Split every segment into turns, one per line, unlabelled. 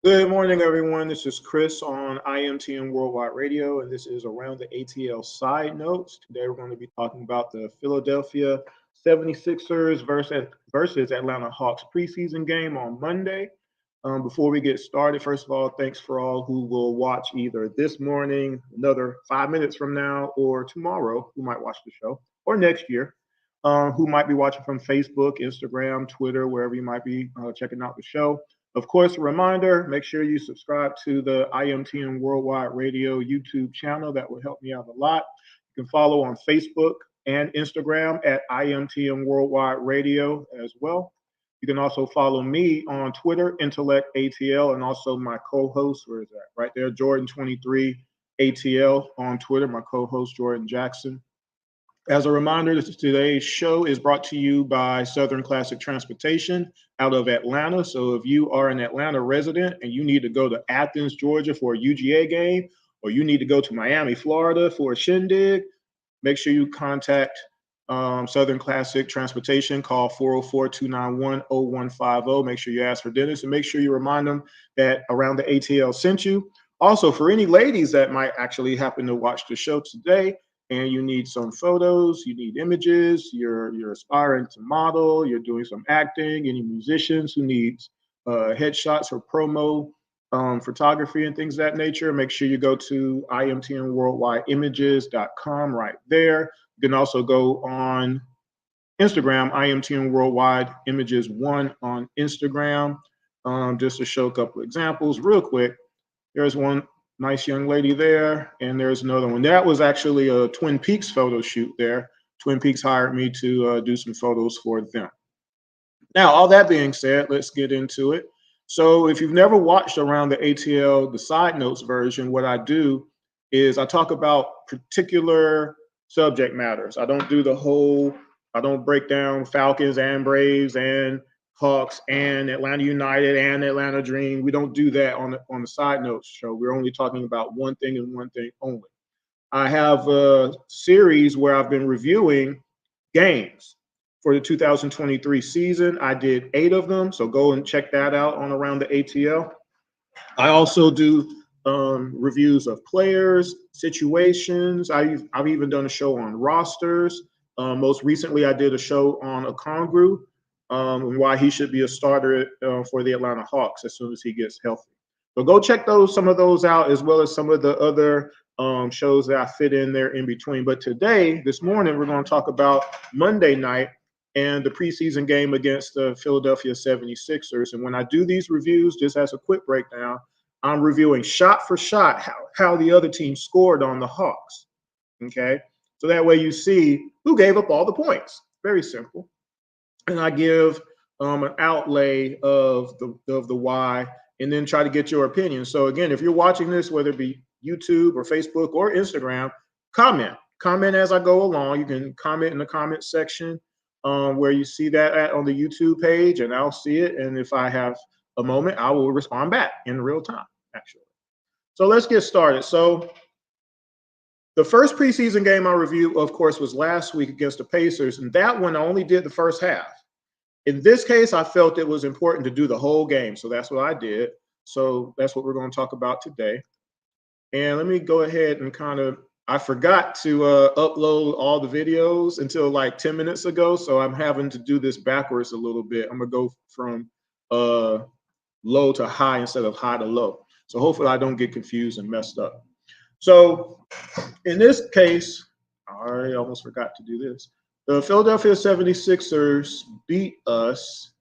Good morning, everyone. This is Chris on IMTN Worldwide Radio, and this is Around the ATL Side Notes. Today, we're going to be talking about the Philadelphia 76ers versus Atlanta Hawks preseason game on Monday. Before we get started, first of all, thanks for all who will watch either this morning, another 5 minutes from now, or tomorrow, who might watch the show, or next year, who might be watching from Facebook, Instagram, Twitter, wherever you might be checking out the show. Of course, a reminder, make sure you subscribe to the IMTN Worldwide Radio YouTube channel. That will help me out a lot. You can follow on Facebook and Instagram at IMTN Worldwide Radio as well. You can also follow me on Twitter, Intellect ATL, and also my co-host, where is that? Right there, Jordan23 ATL on Twitter, my co-host, Jordan Jackson. As a reminder, today's show is brought to you by Southern Classic Transportation out of Atlanta. So if you are an Atlanta resident and you need to go to Athens, Georgia for a UGA game, or you need to go to Miami, Florida for a shindig, make sure you contact Southern Classic Transportation. Call 404-291-0150. Make sure you ask for Dennis, and make sure you remind them that Around the ATL sent you. Also, for any ladies that might actually happen to watch the show today, and you need some photos, you need images, you're aspiring to model, you're doing some acting, any musicians who need headshots or promo photography and things of that nature, make sure you go to imtnworldwideimages.com right there. You can also go on Instagram, IMTN Worldwide Images 1 on Instagram, just to show a couple examples real quick. There's one nice young lady there, and there's another one. That was actually a Twin Peaks photo shoot there. Twin Peaks hired me to do some photos for them. Now, all that being said, let's get into it. So if you've never watched Around the ATL, the Side Notes version, what I do is I talk about particular subject matters. I don't break down Falcons and Braves and Hawks and Atlanta United and Atlanta Dream. We don't do that on the Side Notes show. We're only talking about one thing and one thing only. I have a series where I've been reviewing games for the 2023 season. I did 8 of them, so go and check that out on Around the ATL. I also do reviews of players, situations. I've even done a show on rosters. Most recently, I did a show on Okongwu, and why he should be a starter for the Atlanta Hawks as soon as he gets healthy. So go check some of those out, as well as some of the other shows that I fit in there in between. But this morning, we're going to talk about Monday night and the preseason game against the Philadelphia 76ers. And when I do these reviews, just as a quick breakdown, I'm reviewing shot for shot how the other team scored on the Hawks. Okay, so that way you see who gave up all the points. Very simple. And I give an outlay of the why, and then try to get your opinion. So again, if you're watching this, whether it be YouTube or Facebook or Instagram, comment as I go along. You can comment in the comment section where you see that on the YouTube page, and I'll see it. And if I have a moment, I will respond back in real time, actually. So let's get started. So the first preseason game I reviewed, of course, was last week against the Pacers, and that one I only did the first half. In this case, I felt it was important to do the whole game, so that's what I did. So that's what we're going to talk about today. And let me go ahead and I forgot to upload all the videos until like 10 minutes ago. So I'm having to do this backwards a little bit. I'm going to go from low to high instead of high to low. So hopefully I don't get confused and messed up. So in this case, I almost forgot to do this. The Philadelphia 76ers beat us.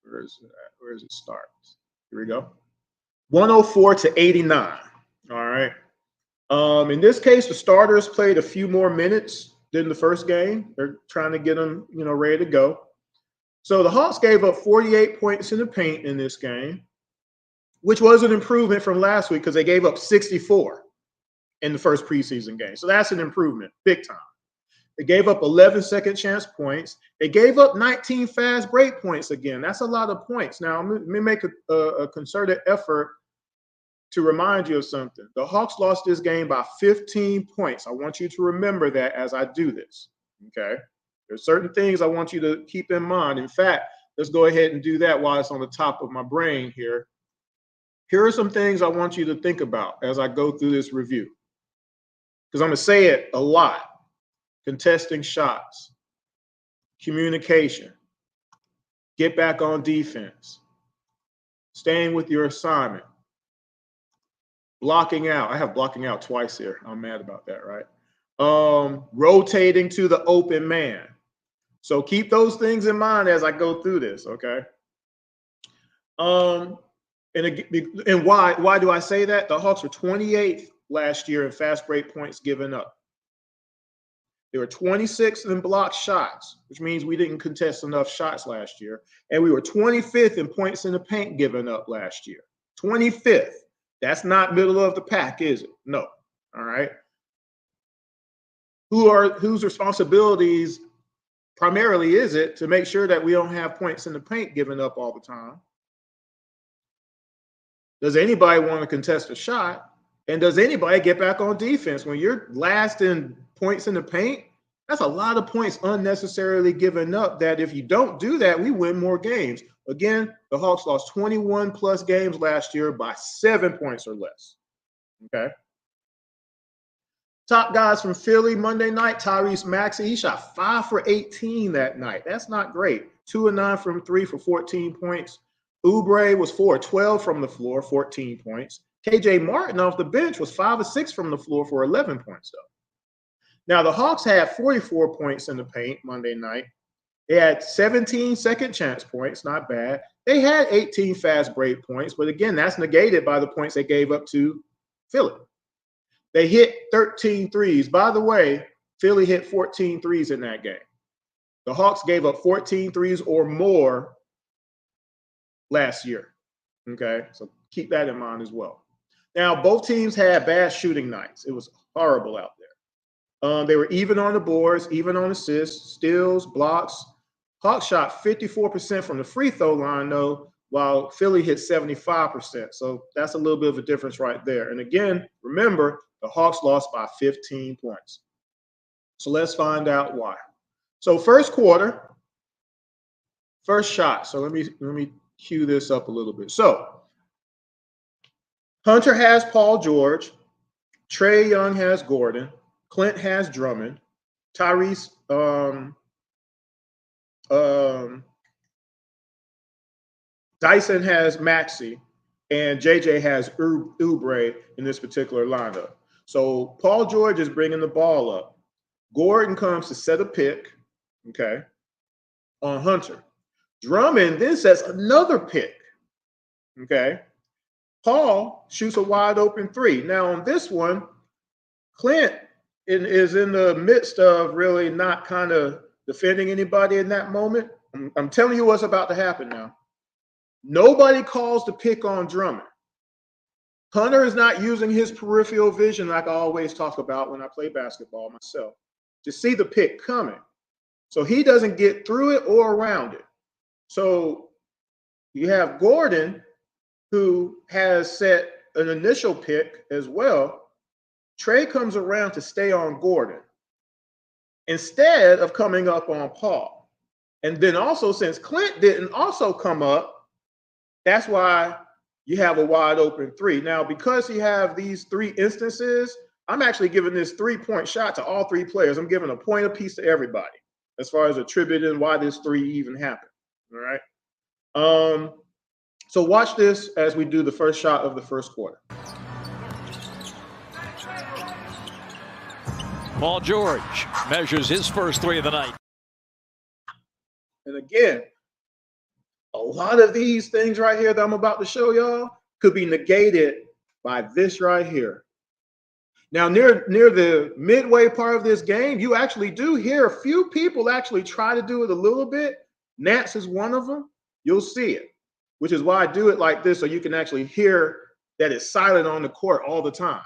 Where is it at? Where does it start? Here we go. 104-89. All right. In this case, the starters played a few more minutes than the first game. They're trying to get them, ready to go. So the Hawks gave up 48 points in the paint in this game, which was an improvement from last week because they gave up 64 in the first preseason game. So that's an improvement, big time. They gave up 11 second chance points. They gave up 19 fast break points again. That's a lot of points. Now, let me make a concerted effort to remind you of something. The Hawks lost this game by 15 points. I want you to remember that as I do this, okay? There's certain things I want you to keep in mind. In fact, let's go ahead and do that while it's on the top of my brain here. Here are some things I want you to think about as I go through this review, because I'm going to say it a lot. Contesting shots, communication, get back on defense, staying with your assignment, blocking out. I have blocking out twice here. I'm mad about that, right? Rotating to the open man. So keep those things in mind as I go through this, okay? And why do I say that? The Hawks were 28th last year in fast break points given up. They were 26th in blocked shots, which means we didn't contest enough shots last year. And we were 25th in points in the paint given up last year. 25th. That's not middle of the pack, is it? No. All right. Whose responsibilities primarily is it to make sure that we don't have points in the paint given up all the time? Does anybody want to contest a shot? And does anybody get back on defense? When you're last in points in the paint, that's a lot of points unnecessarily given up that if you don't do that, we win more games. Again, the Hawks lost 21 plus games last year by 7 points or less. Okay. Top guys from Philly Monday night, Tyrese Maxey, he shot 5 for 18 that night. That's not great. 2 of 9 from 3 for 14 points. Oubre was 4 of 12 from the floor, 14 points. KJ Martin off the bench was 5 of 6 from the floor for 11 points, though. Now, the Hawks had 44 points in the paint Monday night. They had 17 second chance points, not bad. They had 18 fast break points, but again, that's negated by the points they gave up to Philly. They hit 13 threes. By the way, Philly hit 14 threes in that game. The Hawks gave up 14 threes or more last year. Okay, so keep that in mind as well. Now, both teams had bad shooting nights. It was horrible out there. They were even on the boards, even on assists, steals, blocks. Hawks shot 54% from the free throw line, though, while Philly hit 75%. So that's a little bit of a difference right there. And again, remember, the Hawks lost by 15 points. So let's find out why. So first quarter, first shot. So let me cue this up a little bit. So Hunter has Paul George. Trae Young has Gordon. Clint has Drummond. Tyrese Dyson has Maxey. And JJ has Oubre in this particular lineup. So Paul George is bringing the ball up. Gordon comes to set a pick, okay, on Hunter. Drummond then sets another pick, okay. Paul shoots a wide open three. Now on this one, Clint is in the midst of really not kind of defending anybody in that moment. I'm telling you what's about to happen now. Nobody calls the pick on Drummond. Hunter is not using his peripheral vision like I always talk about when I play basketball myself to see the pick coming. So he doesn't get through it or around it. So you have Gordon, who has set an initial pick as well. Trae comes around to stay on Gordon instead of coming up on Paul. And then also, since Clint didn't also come up, that's why you have a wide open three. Now, because you have these three instances, I'm actually giving this 3-point shot to all three players. I'm giving a point apiece to everybody as far as attributing why this three even happened. All right. So watch this as we do the first shot of the first quarter.
Paul George measures his first three of the night.
And again, a lot of these things right here that I'm about to show y'all could be negated by this right here. Now, near the midway part of this game, you actually do hear a few people actually try to do it a little bit. Nance is one of them. You'll see it, which is why I do it like this, so you can actually hear that it's silent on the court all the time.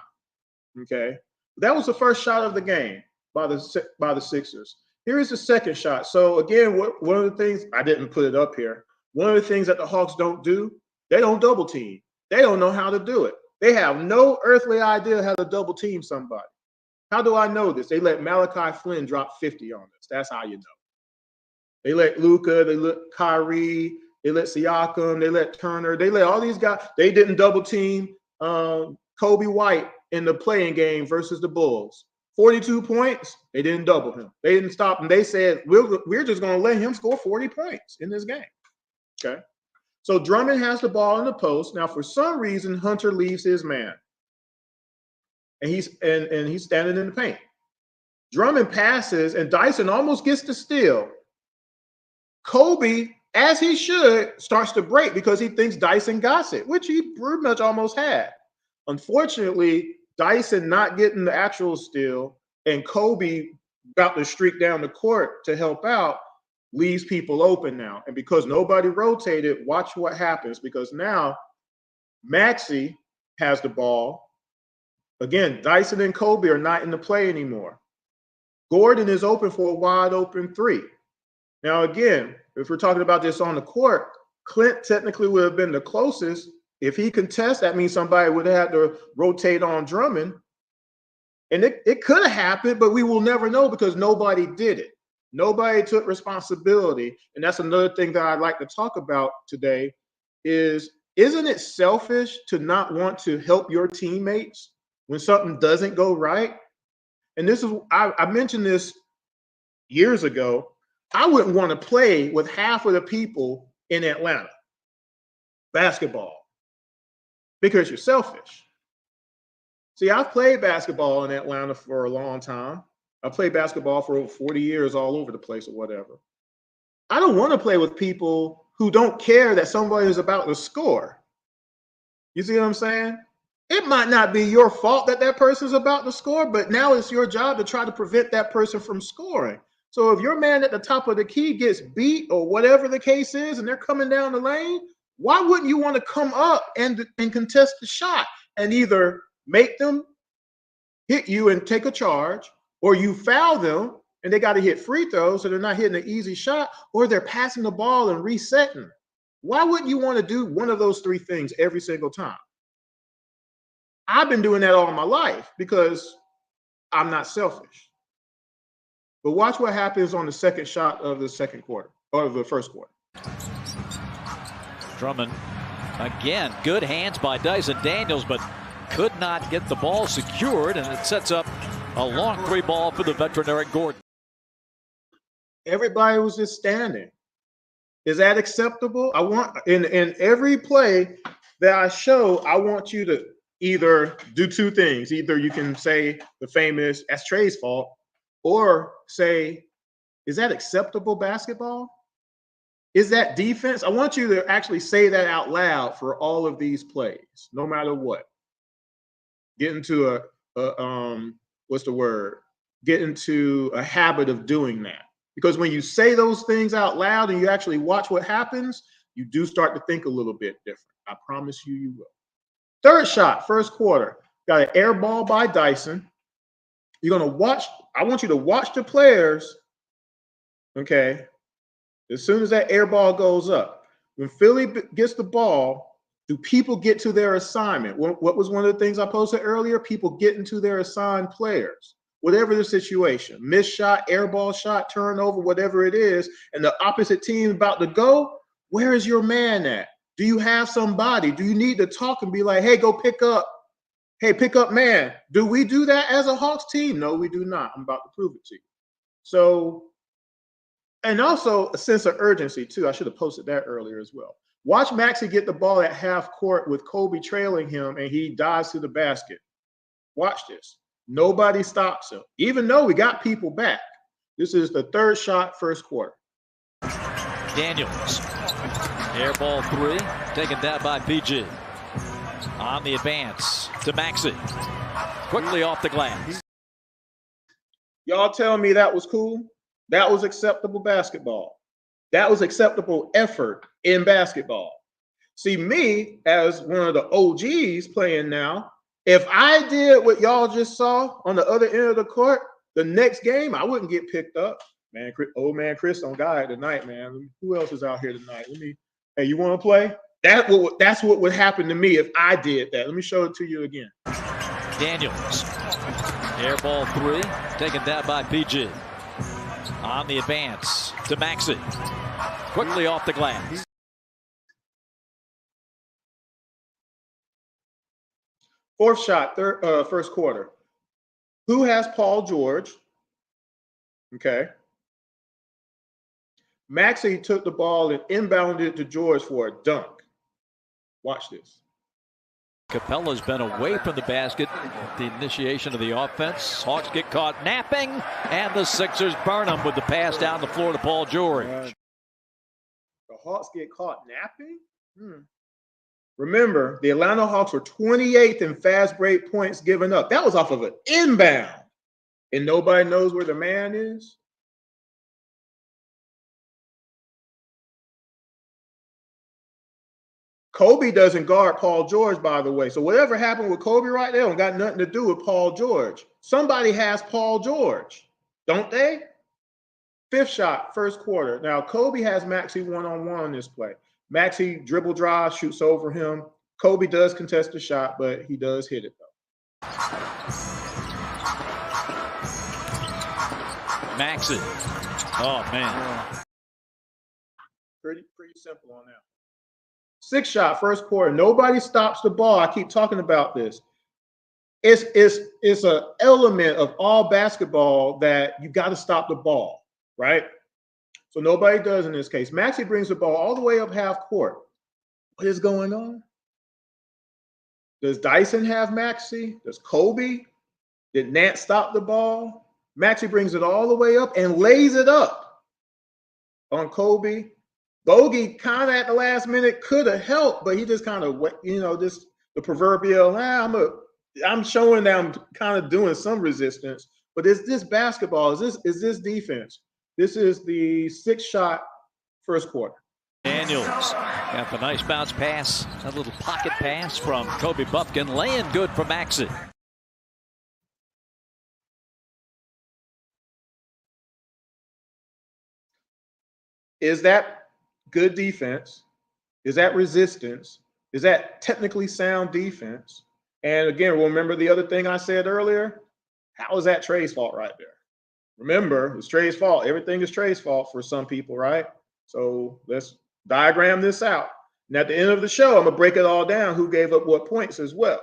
Okay, that was the first shot of the game by the Sixers. Here is the second shot. So again, one of the things, I didn't put it up here. One of the things that the Hawks don't do, they don't double team. They don't know how to do it. They have no earthly idea how to double team somebody. How do I know this? They let Malachi Flynn drop 50 on us. That's how you know. They let Luka, they let Kyrie, they let Siakam, they let Turner, they let all these guys. They didn't double team Kobe White in the playing game versus the Bulls. 42 points, they didn't double him. They didn't stop him. They said, we're just going to let him score 40 points in this game. Okay. So Drummond has the ball in the post. Now, for some reason, Hunter leaves his man. And he's standing in the paint. Drummond passes, and Dyson almost gets the steal. Kobe, as he should, starts to break because he thinks Dyson got it, which he pretty much almost had. Unfortunately, Dyson not getting the actual steal, and Kobe about to streak down the court to help out, leaves people open now. And because nobody rotated, watch what happens, because now Maxey has the ball. Again, Dyson and Kobe are not in the play anymore. Gordon is open for a wide open three. Now, again, if we're talking about this on the court, Clint technically would have been the closest. If he contests, that means somebody would have had to rotate on Drummond. And it could have happened, but we will never know because nobody did it. Nobody took responsibility. And that's another thing that I'd like to talk about today is, isn't it selfish to not want to help your teammates when something doesn't go right? And this is, I mentioned this years ago. I wouldn't want to play with half of the people in Atlanta basketball because you're selfish. See, I've played basketball in Atlanta for a long time. I played basketball for over 40 years all over the place or whatever. I don't want to play with people who don't care that somebody is about to score. You see what I'm saying? It might not be your fault that that person's about to score, but now it's your job to try to prevent that person from scoring. So if your man at the top of the key gets beat or whatever the case is and they're coming down the lane, why wouldn't you want to come up and contest the shot and either make them hit you and take a charge, or you foul them and they got to hit free throws so they're not hitting an easy shot, or they're passing the ball and resetting? Why wouldn't you want to do one of those three things every single time? I've been doing that all my life because I'm not selfish. But watch what happens on the second shot of the second quarter, or of the first quarter.
Drummond, again, good hands by Dyson Daniels, but could not get the ball secured, and it sets up a long three ball for the veteran Eric Gordon.
Everybody was just standing. Is that acceptable? I want, in every play that I show, I want you to either do two things. Either you can say the famous, that's Trey's fault, or say, is that acceptable basketball? Is that defense? I want you to actually say that out loud for all of these plays, no matter what. Get into what's the word? Get into a habit of doing that. Because when you say those things out loud and you actually watch what happens, you do start to think a little bit different. I promise you, you will. Third shot, first quarter. Got an air ball by Dyson. You're going to watch. I want you to watch the players, okay, as soon as that air ball goes up. When Philly gets the ball, do people get to their assignment? What was one of the things I posted earlier? People get into their assigned players. Whatever the situation, missed shot, air ball shot, turnover, whatever it is, and the opposite team about to go, where is your man at? Do you have somebody? Do you need to talk and be like, hey, go pick up? Hey, pick up man. Do we do that as a Hawks team? No, we do not. I'm about to prove it to you. So, and also a sense of urgency too. I should have posted that earlier as well. Watch Maxey get the ball at half court with Kobe trailing him and he dives to the basket. Watch this. Nobody stops him, even though we got people back. This is the third shot, first quarter.
Daniels. Air ball three, taken down by PG. On the advance to Maxey. Quickly off the glass.
Y'all tell me that was cool? That was acceptable basketball. That was acceptable effort in basketball. See, me as one of the OGs playing now, if I did what y'all just saw on the other end of the court, the next game, I wouldn't get picked up. Man, old man Chris on guy tonight, man. Who else is out here tonight? Hey, you want to play? That's what would happen to me if I did that. Let me show it to you again.
Daniels. Air ball three, taken down by PG. On the advance to Maxey. Quickly off the glass.
Fourth shot, first quarter. Who has Paul George? Okay. Maxey took the ball and inbounded it to George for a dunk. Watch this.
Capella's been away from the basket at the initiation of the offense. Hawks get caught napping, and the Sixers burn them with the pass down the floor to Paul George.
The Hawks get caught napping? Remember, the Atlanta Hawks were 28th in fast break points given up. That was off of an inbound. And nobody knows where the man is? Kobe doesn't guard Paul George, by the way. So whatever happened with Kobe right there don't got nothing to do with Paul George. Somebody has Paul George, don't they? Fifth shot, first quarter. Now, Kobe has Maxey one-on-one on this play. Maxey dribble drive, shoots over him. Kobe does contest the shot, but he does hit it, though.
Maxey. Oh, man.
Pretty simple on that. Sixth shot, first quarter. Nobody stops the ball. I keep talking about this. It's an element of all basketball that you got to stop the ball, right? So nobody does in this case. Maxey brings the ball all the way up half court. What is going on? Does Dyson have Maxey? Does Kobe? Did Nant stop the ball? Maxey brings it all the way up and lays it up on Kobe. Bogey kind of at the last minute could have helped, but he just kind of, just the proverbial, I'm showing that I'm kind of doing some resistance. But is this basketball? Is this defense? This is the sixth shot, first quarter.
Daniels got the nice bounce pass, a little pocket pass from Kobe Buffkin, laying good for Maxey.
Is that good defense? Is that resistance? Is that technically sound defense? And again, remember the other thing I said earlier? How is that Trey's fault right there? Remember, it's Trey's fault. Everything is Trey's fault for some people, right? So let's diagram this out. And at the end of the show, I'm going to break it all down, who gave up what points as well.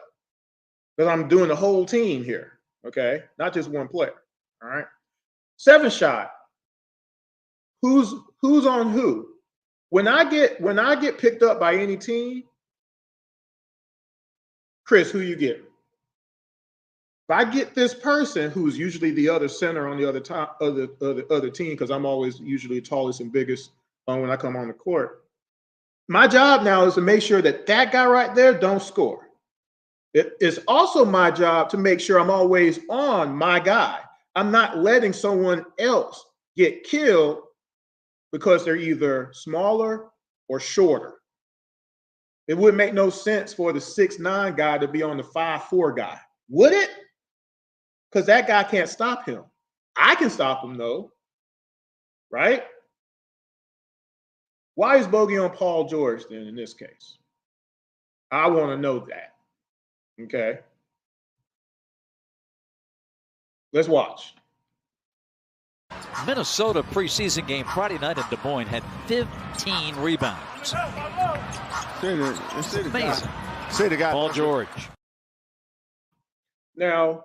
Because I'm doing the whole team here, okay? Not just one player, all right? Seventh shot. Who's on who? When I get picked up by any team, Chris, who you get? If I get this person who's usually the other center on the other team, because I'm always usually the tallest and biggest when I come on the court, my job now is to make sure that guy right there don't score. It's also my job to make sure I'm always on my guy. I'm not letting someone else get killed because they're either smaller or shorter. It would make no sense for the 6'9" guy to be on the 5'4" guy, would it? Because that guy can't stop him. I can stop him though, right? Why is Bogey on Paul George then in this case? I want to know that. Okay. Let's watch.
Minnesota preseason game Friday night in Des Moines had 15 rebounds. Amazing. Paul George.
Now,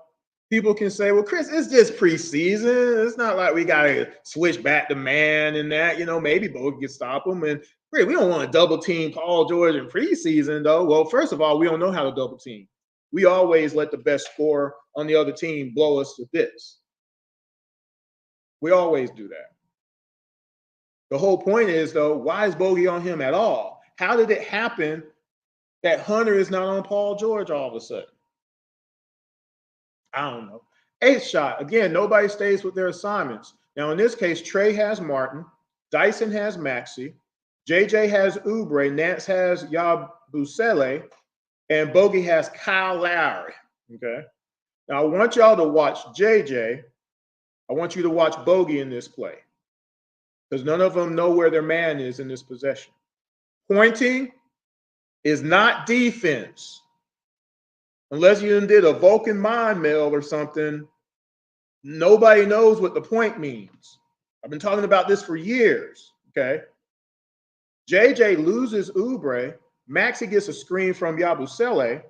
people can say, well, Chris, it's just preseason. It's not like we got to switch back to man and that. Maybe Bogey can stop him. And we don't want to double team Paul George in preseason, though. Well, first of all, we don't know how to double team. We always let the best scorer on the other team blow us to bits. We always do that. The whole point is, though, why is Bogey on him at all? How did it happen that Hunter is not on Paul George all of a sudden? I don't know. 8th shot. Again, nobody stays with their assignments. Now, in this case, Trey has Martin. Dyson has Maxey. JJ has Oubre. Nance has Yabusele. And Bogey has Kyle Lowry. Okay. Now, I want y'all to watch JJ. I want you to watch Bogey in this play, because none of them know where their man is in this possession. Pointing is not defense. Unless you did a Vulcan mind meld or something, nobody knows what the point means. I've been talking about this for years, okay? JJ loses Oubre. Maxey gets a screen from Yabusele.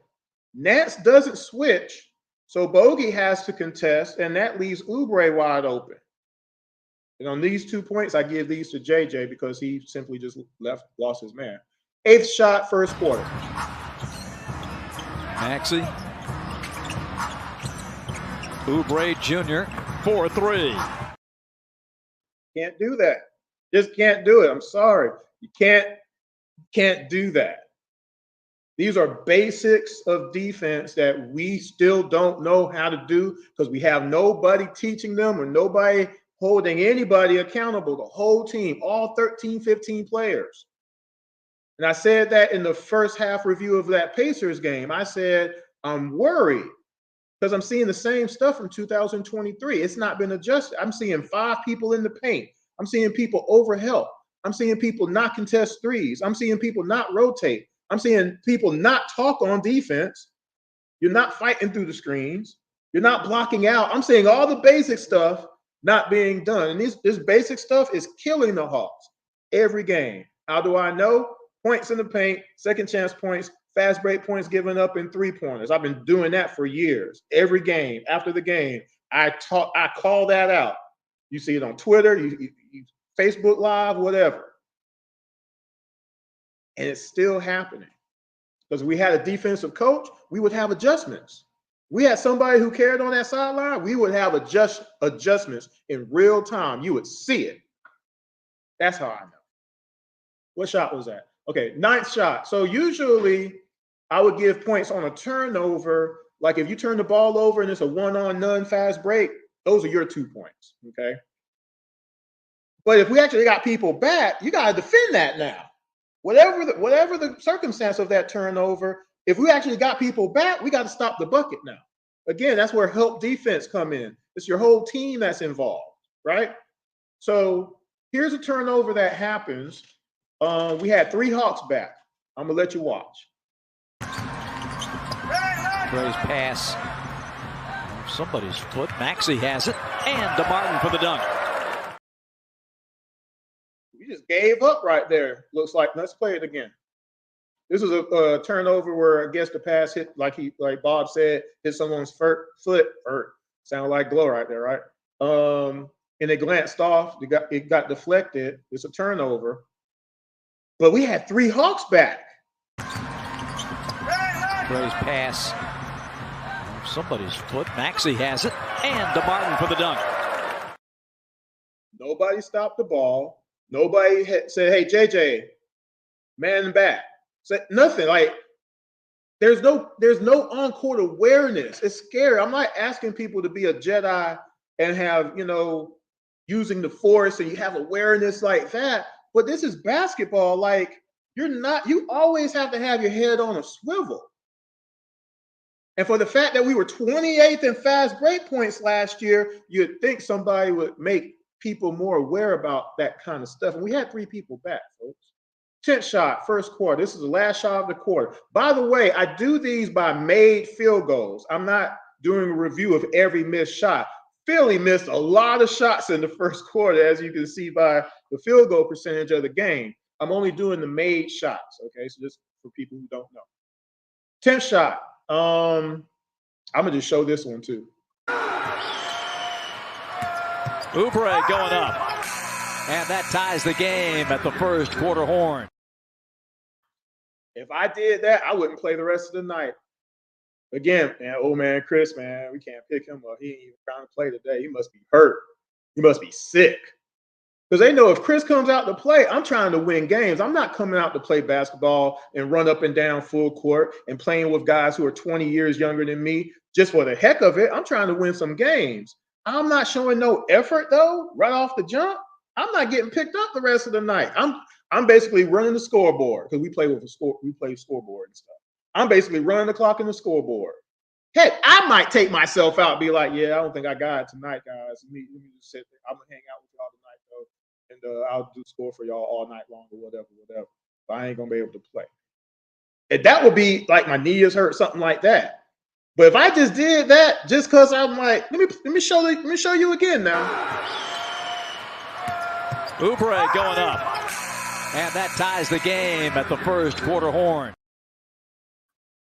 Nance doesn't switch, so Bogey has to contest, and that leaves Oubre wide open. And on these 2 points, I give these to JJ because he simply just lost his man. 8th shot, first quarter.
Maxey. Oubre Jr. 4-3.
Can't do that. Just can't do it. I'm sorry. You can't do that. These are basics of defense that we still don't know how to do because we have nobody teaching them or nobody holding anybody accountable, the whole team, all 13, 15 players. And I said that in the first half review of that Pacers game. I said, I'm worried because I'm seeing the same stuff from 2023. It's not been adjusted. I'm seeing 5 people in the paint. I'm seeing people overhelp. I'm seeing people not contest threes. I'm seeing people not rotate. I'm seeing people not talk on defense. You're not fighting through the screens. You're not blocking out. I'm seeing all the basic stuff not being done. And this basic stuff is killing the Hawks every game. How do I know? Points in the paint, second chance points, fast break points given up in 3-pointers. I've been doing that for years. Every game, after the game, I call that out. You see it on Twitter, you Facebook Live, whatever. And it's still happening. Because we had a defensive coach, we would have adjustments. We had somebody who cared on that sideline, we would have adjustments in real time. You would see it. That's how I know. What shot was that? Okay, 9th shot. So usually I would give points on a turnover. Like if you turn the ball over and it's a one-on-none fast break, those are your 2 points, okay? But if we actually got people back, you got to defend that now. Whatever the circumstance of that turnover, if we actually got people back, we got to stop the bucket now. Again, that's where help defense come in. It's your whole team that's involved, right? So here's a turnover that happens. We had 3 Hawks back. I'm going to let you watch.
Gray's pass. Somebody's foot. Maxey has it. And DeMartin for the dunk.
We just gave up right there. Looks like. Let's play it again. This is a turnover where I guess the pass hit, like Bob said, hit someone's foot. Sounded like Glow right there, right? And it glanced off. It got deflected. It's a turnover. But we had 3 Hawks back.
Gray's pass. Somebody's foot. Maxey has it. And DeMartin for the dunk.
Nobody stopped the ball. Nobody said, hey, JJ, man back. Said nothing. Like, there's no on-court awareness. It's scary. I'm not asking people to be a Jedi and have, using the Force and you have awareness like that. But this is basketball. Like, you always have to have your head on a swivel. And for the fact that we were 28th in fast break points last year, you'd think somebody would make people more aware about that kind of stuff. And we had 3 people back, folks. 10th shot, first quarter. This is the last shot of the quarter. By the way, I do these by made field goals. I'm not doing a review of every missed shot. Philly missed a lot of shots in the first quarter, as you can see by the field goal percentage of the game. I'm only doing the made shots, okay? So just for people who don't know. 10th shot. I'm gonna just show this one too.
Oubre going up. And that ties the game at the first quarter horn.
If I did that, I wouldn't play the rest of the night. Again, man, old man Chris, man, we can't pick him up. He ain't even trying to play today. He must be hurt. He must be sick. Because they know if Chris comes out to play, I'm trying to win games. I'm not coming out to play basketball and run up and down full court and playing with guys who are 20 years younger than me just for the heck of it. I'm trying to win some games. I'm not showing no effort, though, right off the jump. I'm not getting picked up the rest of the night. I'm basically running the scoreboard because we play scoreboard and stuff. I'm basically running the clock in the scoreboard. Heck, I might take myself out and be like, yeah, I don't think I got it tonight, guys. Let me just sit there. I'm going to hang out with y'all tonight, though. And I'll do score for y'all all night long or whatever. But I ain't going to be able to play. And that would be like my knee is hurt, something like that. But if I just did that, just because I'm like, let me show you again now.
Oubre going up. And that ties the game at the first quarter horn.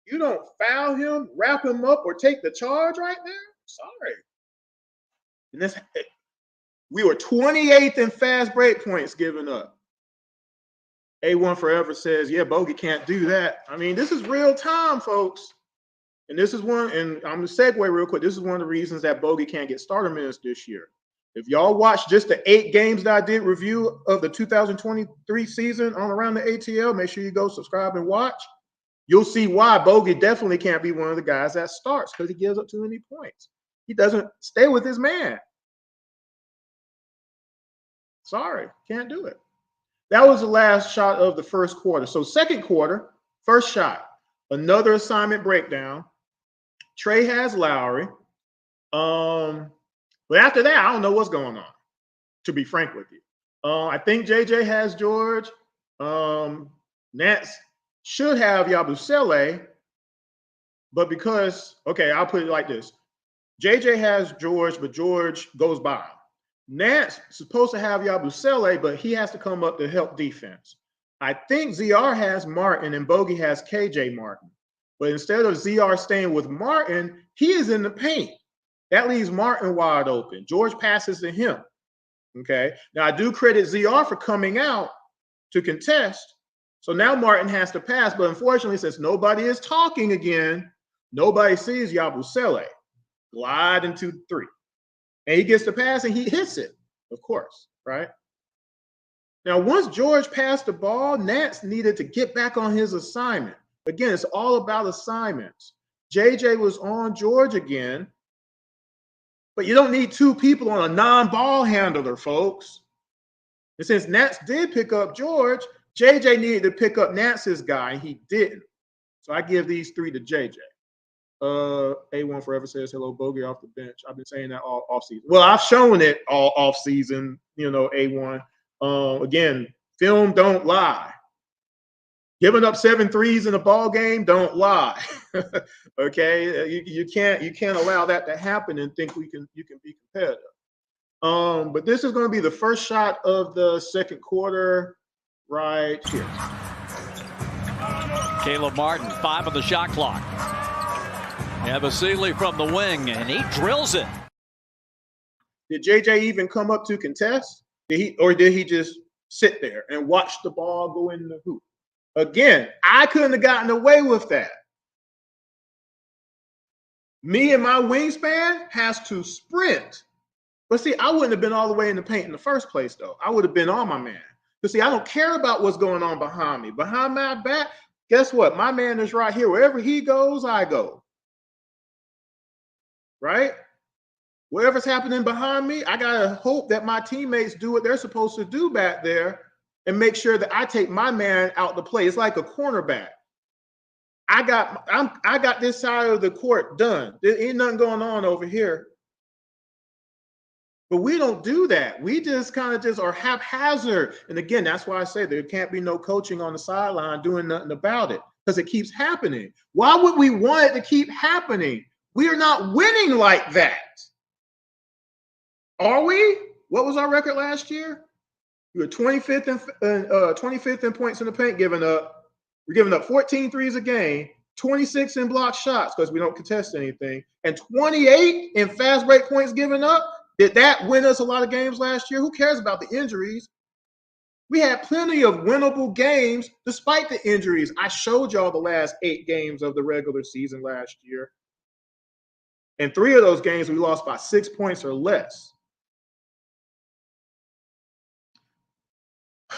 You don't foul him, wrap him up, or take the charge right there? Sorry. And we were 28th in fast break points given up. A1 Forever says, yeah, Bogey can't do that. I mean, this is real time, folks. And this is one, and I'm going to segue real quick. This is one of the reasons that Bogey can't get starter minutes this year. If y'all watch just the 8 games that I did review of the 2023 season on Around the ATL, make sure you go subscribe and watch. You'll see why Bogey definitely can't be one of the guys that starts because he gives up too many points. He doesn't stay with his man. Sorry, can't do it. That was the last shot of the first quarter. So second quarter, first shot, another assignment breakdown. Trey has Lowry. But after that, I don't know what's going on, to be frank with you. I think JJ has George. Nats should have Yabusele, but because, okay, I'll put it like this. JJ has George, but George goes by him. Nats supposed to have Yabusele, but he has to come up to help defense. I think ZR has Martin and Bogey has KJ Martin. But instead of ZR staying with Martin, he is in the paint. That leaves Martin wide open. George passes to him. Okay. Now, I do credit ZR for coming out to contest. So now Martin has to pass. But unfortunately, since nobody is talking again, nobody sees Yabusele glide into 3. And he gets the pass and he hits it, of course, right? Now, once George passed the ball, Nats needed to get back on his assignment. Again, it's all about assignments. JJ was on George again. But you don't need 2 people on a non-ball handler, folks. And since Nats did pick up George, JJ needed to pick up Nats's guy, and he didn't. So I give these 3 to JJ. A1 Forever says, hello, Bogey off the bench. I've been saying that all offseason. Well, I've shown it all offseason, A1. Again, film don't lie. Giving up 7 threes in a ball game, don't lie. Okay, you can't allow that to happen and think you can be competitive. But this is going to be the first shot of the second quarter right here.
Caleb Martin, 5 on the shot clock. Yabusele from the wing, and he drills it.
Did JJ even come up to contest? Did he just sit there and watch the ball go in the hoop? Again, I couldn't have gotten away with that. Me and my wingspan has to sprint. But see, I wouldn't have been all the way in the paint in the first place, though. I would have been on my man. But see, I don't care about what's going on behind me. Behind my back, guess what? My man is right here. Wherever he goes, I go. Right? Whatever's happening behind me, I got to hope that my teammates do what they're supposed to do back there and make sure that I take my man out to play. It's like a cornerback. I got this side of the court done. There ain't nothing going on over here. But we don't do that. We just kind of are haphazard. And again, that's why I say there can't be no coaching on the sideline doing nothing about it because it keeps happening. Why would we want it to keep happening? We are not winning like that. Are we? What was our record last year? We were 25th in points in the paint giving up. We're giving up 14 threes a game, 26 in block shots because we don't contest anything, and 28 in fast break points given up. Did that win us a lot of games last year? Who cares about the injuries? We had plenty of winnable games despite the injuries. I showed y'all the last 8 games of the regular season last year. In 3 of those games, we lost by 6 points or less.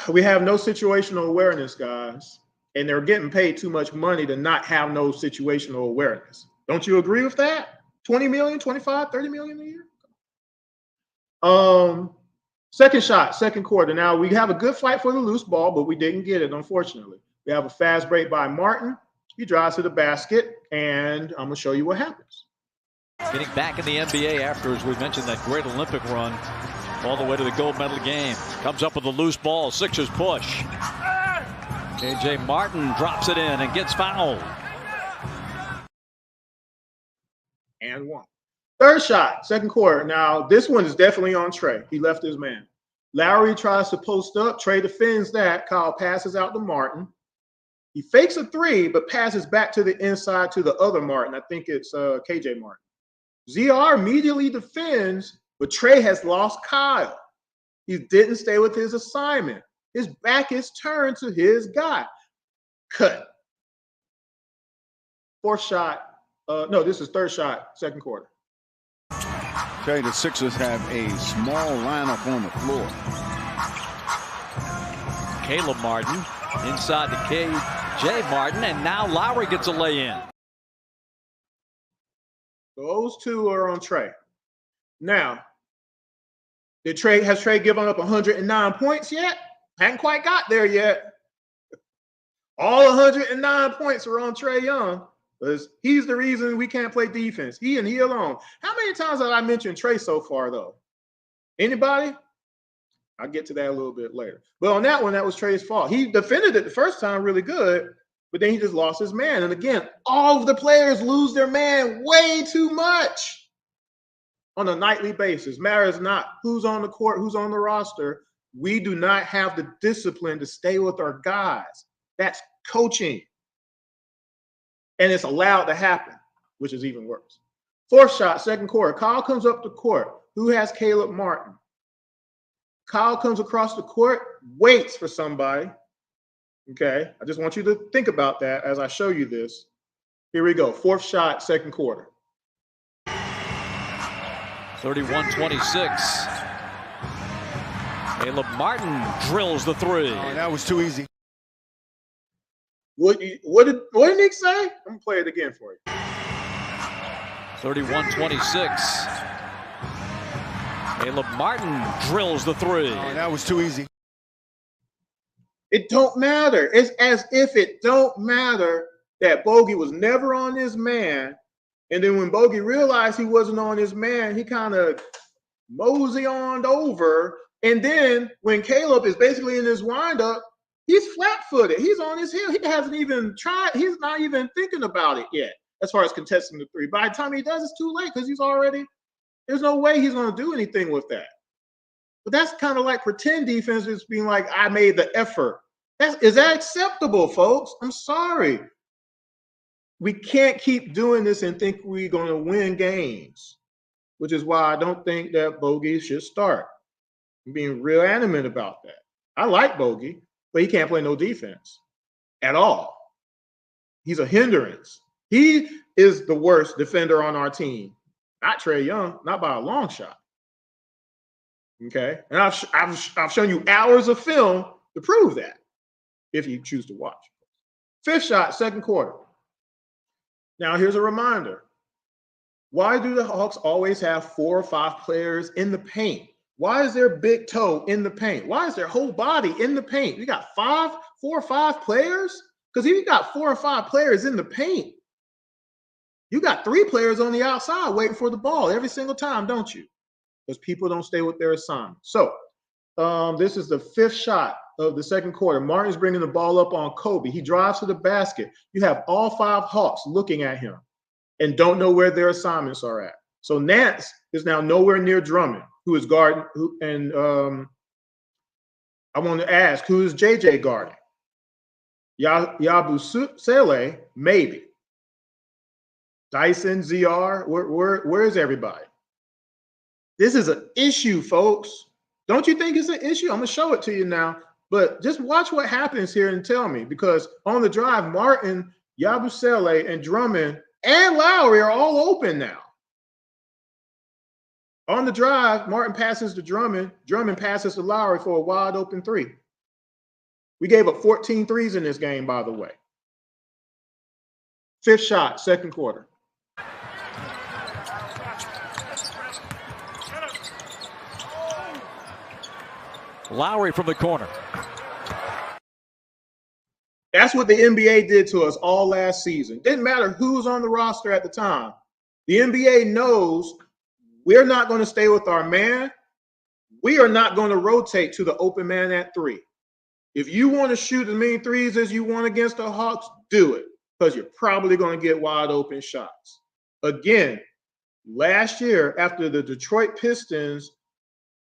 We have no situational awareness, guys, and they're getting paid too much money to not have no situational awareness. Don't you agree with that? 20 million, 25, 30 million a year? Second shot, second quarter. Now, we have a good fight for the loose ball, but we didn't get it, unfortunately. We have a fast break by Martin. He drives to the basket, and I'm going to show you what happens.
Getting back in the NBA after, as we mentioned, that great Olympic run all the way to the gold medal game. Comes up with a loose ball. Sixers push. K.J. Martin drops it in and gets fouled.
And one. Third shot, second quarter. Now, this one is definitely on Trey. He left his man. Lowry tries to post up. Trey defends that. Kyle passes out to Martin. He fakes a 3, but passes back to the inside to the other Martin. I think it's K.J. Martin. ZR immediately defends, but Trey has lost Kyle. He didn't stay with his assignment. His back is turned to his guy. Cut. Fourth shot. No, this is third shot, second quarter.
Okay, the Sixers have a small lineup on the floor.
Caleb Martin inside to K.J. Martin, and now Lowry gets a lay-in.
Those two are on Trey. Now, has Trey given up 109 points yet? Hadn't quite got there yet. All 109 points are on Trae Young. Because he's the reason we can't play defense. He and he alone. How many times have I mentioned Trey so far, though? Anybody? I'll get to that a little bit later. But on that one, that was Trey's fault. He defended it the first time really good, but then he just lost his man. And again, all of the players lose their man way too much on a nightly basis. Matters not who's on the court, who's on the roster. We do not have the discipline to stay with our guys. That's coaching. And it's allowed to happen, which is even worse. Fourth shot, second quarter. Kyle comes up the court. Who has Caleb Martin? Kyle comes across the court, waits for somebody. Okay, I just want you to think about that as I show you this. Here we go. Fourth shot, second quarter.
31-26. Caleb Martin drills the 3.
Oh, that was too easy.
What did Nick say? I'm going to play it again for you.
31-26. Caleb Martin drills the 3.
Oh, that was too easy.
It don't matter. It's as if it don't matter that Bogey was never on his man. And then when Bogey realized he wasn't on his man, he kind of mosey on over. And then when Caleb is basically in his windup, he's flat-footed. He's on his heel. He hasn't even tried. He's not even thinking about it yet as far as contesting the 3. By the time he does, it's too late because there's no way he's going to do anything with that. But that's kind of like pretend defense, just being like, I made the effort. Is that acceptable, folks? I'm sorry. We can't keep doing this and think we're going to win games, which is why I don't think that Bogey should start. I'm being real adamant about that. I like Bogey, but he can't play no defense at all. He's a hindrance. He is the worst defender on our team. Not Trae Young, not by a long shot. Okay? And I've shown you hours of film to prove that, if you choose to watch. Fifth shot, second quarter. Now, here's a reminder. Why do the Hawks always have 4 or 5 players in the paint? Why is their big toe in the paint? Why is their whole body in the paint? You got 4 or 5 players? Because if you got 4 or 5 players in the paint, you got 3 players on the outside waiting for the ball every single time, don't you? Because people don't stay with their assignment. So this is the 5th shot of the second quarter. Martin's bringing the ball up on Kobe. He drives to the basket. You have all 5 Hawks looking at him and don't know where their assignments are at. So Nance is now nowhere near Drummond. who is guarding, I want to ask, who is JJ guarding? Yabusele, maybe. Dyson, ZR, where is everybody? This is an issue, folks. Don't you think it's an issue? I'm going to show it to you now. But just watch what happens here and tell me. Because on the drive, Martin, Yabusele, and Drummond and Lowry are all open now. On the drive, Martin passes to Drummond. Drummond passes to Lowry for a wide open three. We gave up 14 threes in this game, by the way. Fifth shot, second quarter.
Lowry from the corner.
That's what the NBA did to us all last season. Didn't matter who was on the roster at the time. The NBA knows we're not going to stay with our man. We are not going to rotate to the open man at three. If you want to shoot as many threes as you want against the Hawks, do it, because you're probably going to get wide open shots. Again, last year, after the Detroit Pistons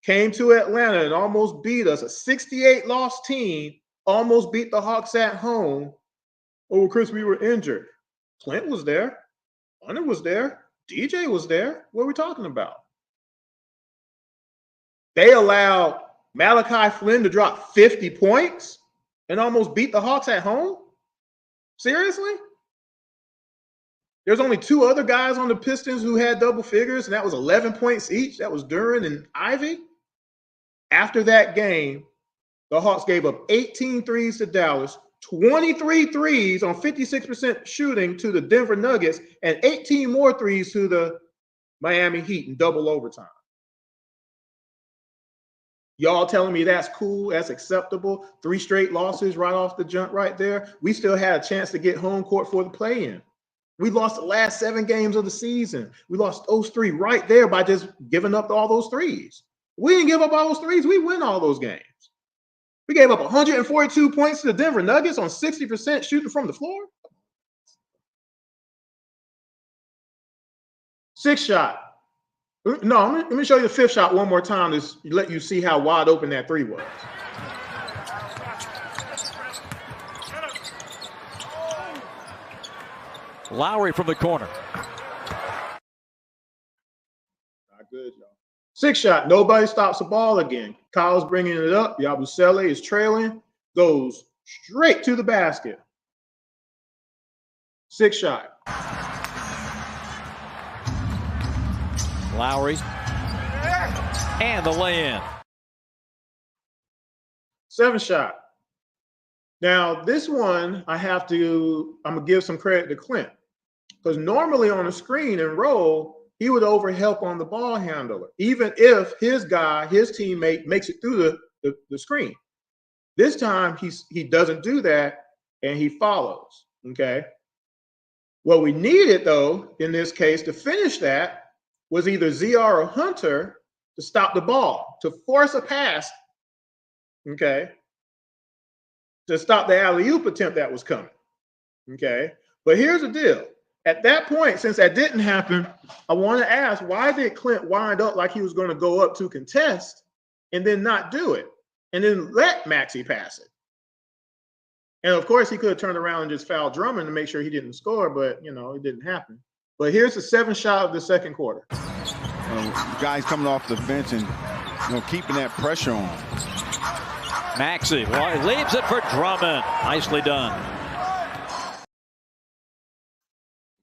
came to Atlanta and almost beat us, a 68-loss team, almost beat the Hawks at home. Oh, Chris, we were injured. Clint was there. Hunter was there. DJ was there. What are we talking about? They allowed Malachi Flynn to drop 50 points and almost beat the Hawks at home? Seriously? There's only two other guys on the Pistons who had double figures, and that was 11 points each. That was Duran and Ivy. After that game, the Hawks gave up 18 threes to Dallas, 23 threes on 56% shooting to the Denver Nuggets, and 18 more threes to the Miami Heat in double overtime. Y'all telling me that's cool, that's acceptable? 3 straight losses right off the jump right there. We still had a chance to get home court for the play-in. We lost the last 7 games of the season. We lost those 3 right there by just giving up all those threes. We didn't give up all those threes. We win all those games. We gave up 142 points to the Denver Nuggets on 60% shooting from the floor. 6th shot. No, let me show you the 5th shot one more time to let you see how wide open that 3 was.
Lowry from the corner.
Not good, y'all. 6th shot. Nobody stops the ball again. Kyle's bringing it up. Yabusele is trailing. Goes straight to the basket. 6th shot.
Lowry. And the lay-in.
7th shot. Now, this one, I'm going to give some credit to Clint. Because normally on a screen and roll, he would overhelp on the ball handler, even if his guy, his teammate, makes it through the screen. This time, he doesn't do that, and he follows, okay? What we needed, though, in this case, to finish that was either ZR or Hunter to stop the ball, to force a pass, okay, to stop the alley-oop attempt that was coming, okay? But here's the deal. At that point, since that didn't happen, I want to ask, why did Clint wind up like he was going to go up to contest and then not do it and then let Maxey pass it? And, of course, he could have turned around and just fouled Drummond to make sure he didn't score, but, it didn't happen. But here's the 7th shot of the second quarter.
Guys coming off the bench and keeping that pressure on.
Maxey, well, he leaves it for Drummond. Nicely done.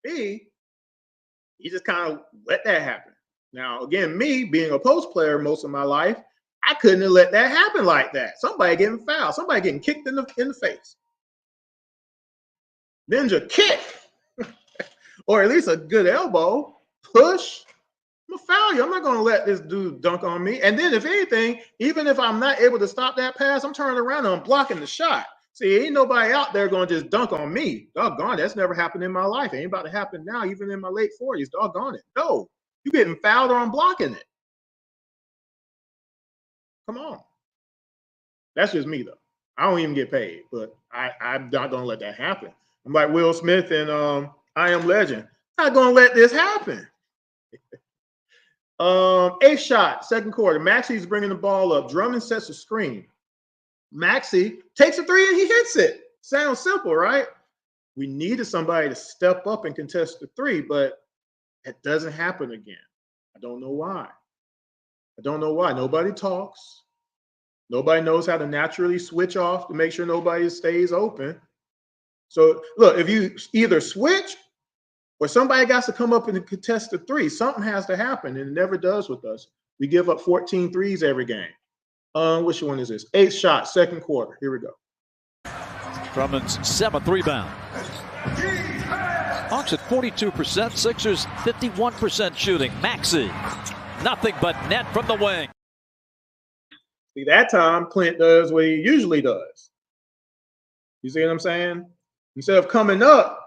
He just kind of let that happen. Now, again, me being a post player most of my life, I couldn't have let that happen like that. Somebody getting fouled, somebody getting kicked in the face. Ninja kick, or at least a good elbow, push. I'm gonna foul you. I'm not gonna let this dude dunk on me. And then, if anything, even if I'm not able to stop that pass, I'm turning around and I'm blocking the shot. See, ain't nobody out there going to just dunk on me. Doggone, that's never happened in my life. It ain't about to happen now, even in my late 40s. Doggone it. No, you getting fouled or I'm blocking it. Come on. That's just me, though. I don't even get paid, but I'm not going to let that happen. I'm like Will Smith and I Am Legend. I'm not going to let this happen. Eighth shot, second quarter. Maxi's bringing the ball up. Drummond sets a screen. Maxi takes a three and he hits it. Sounds simple, right? We needed somebody to step up and contest the three, but it doesn't happen again. I don't know why. Nobody talks. Nobody knows how to naturally switch off to make sure nobody stays open. So look, if you either switch or somebody got to come up and contest the three, something has to happen, and it never does with us. We give up 14 threes every game. Which one is this? Eighth shot, second quarter. Here we go.
Drummond's 7th rebound. Hawks at 42%, Sixers 51% shooting. Maxi, nothing but net from the wing.
See, that time Clint does what he usually does. You see what I'm saying? Instead of coming up,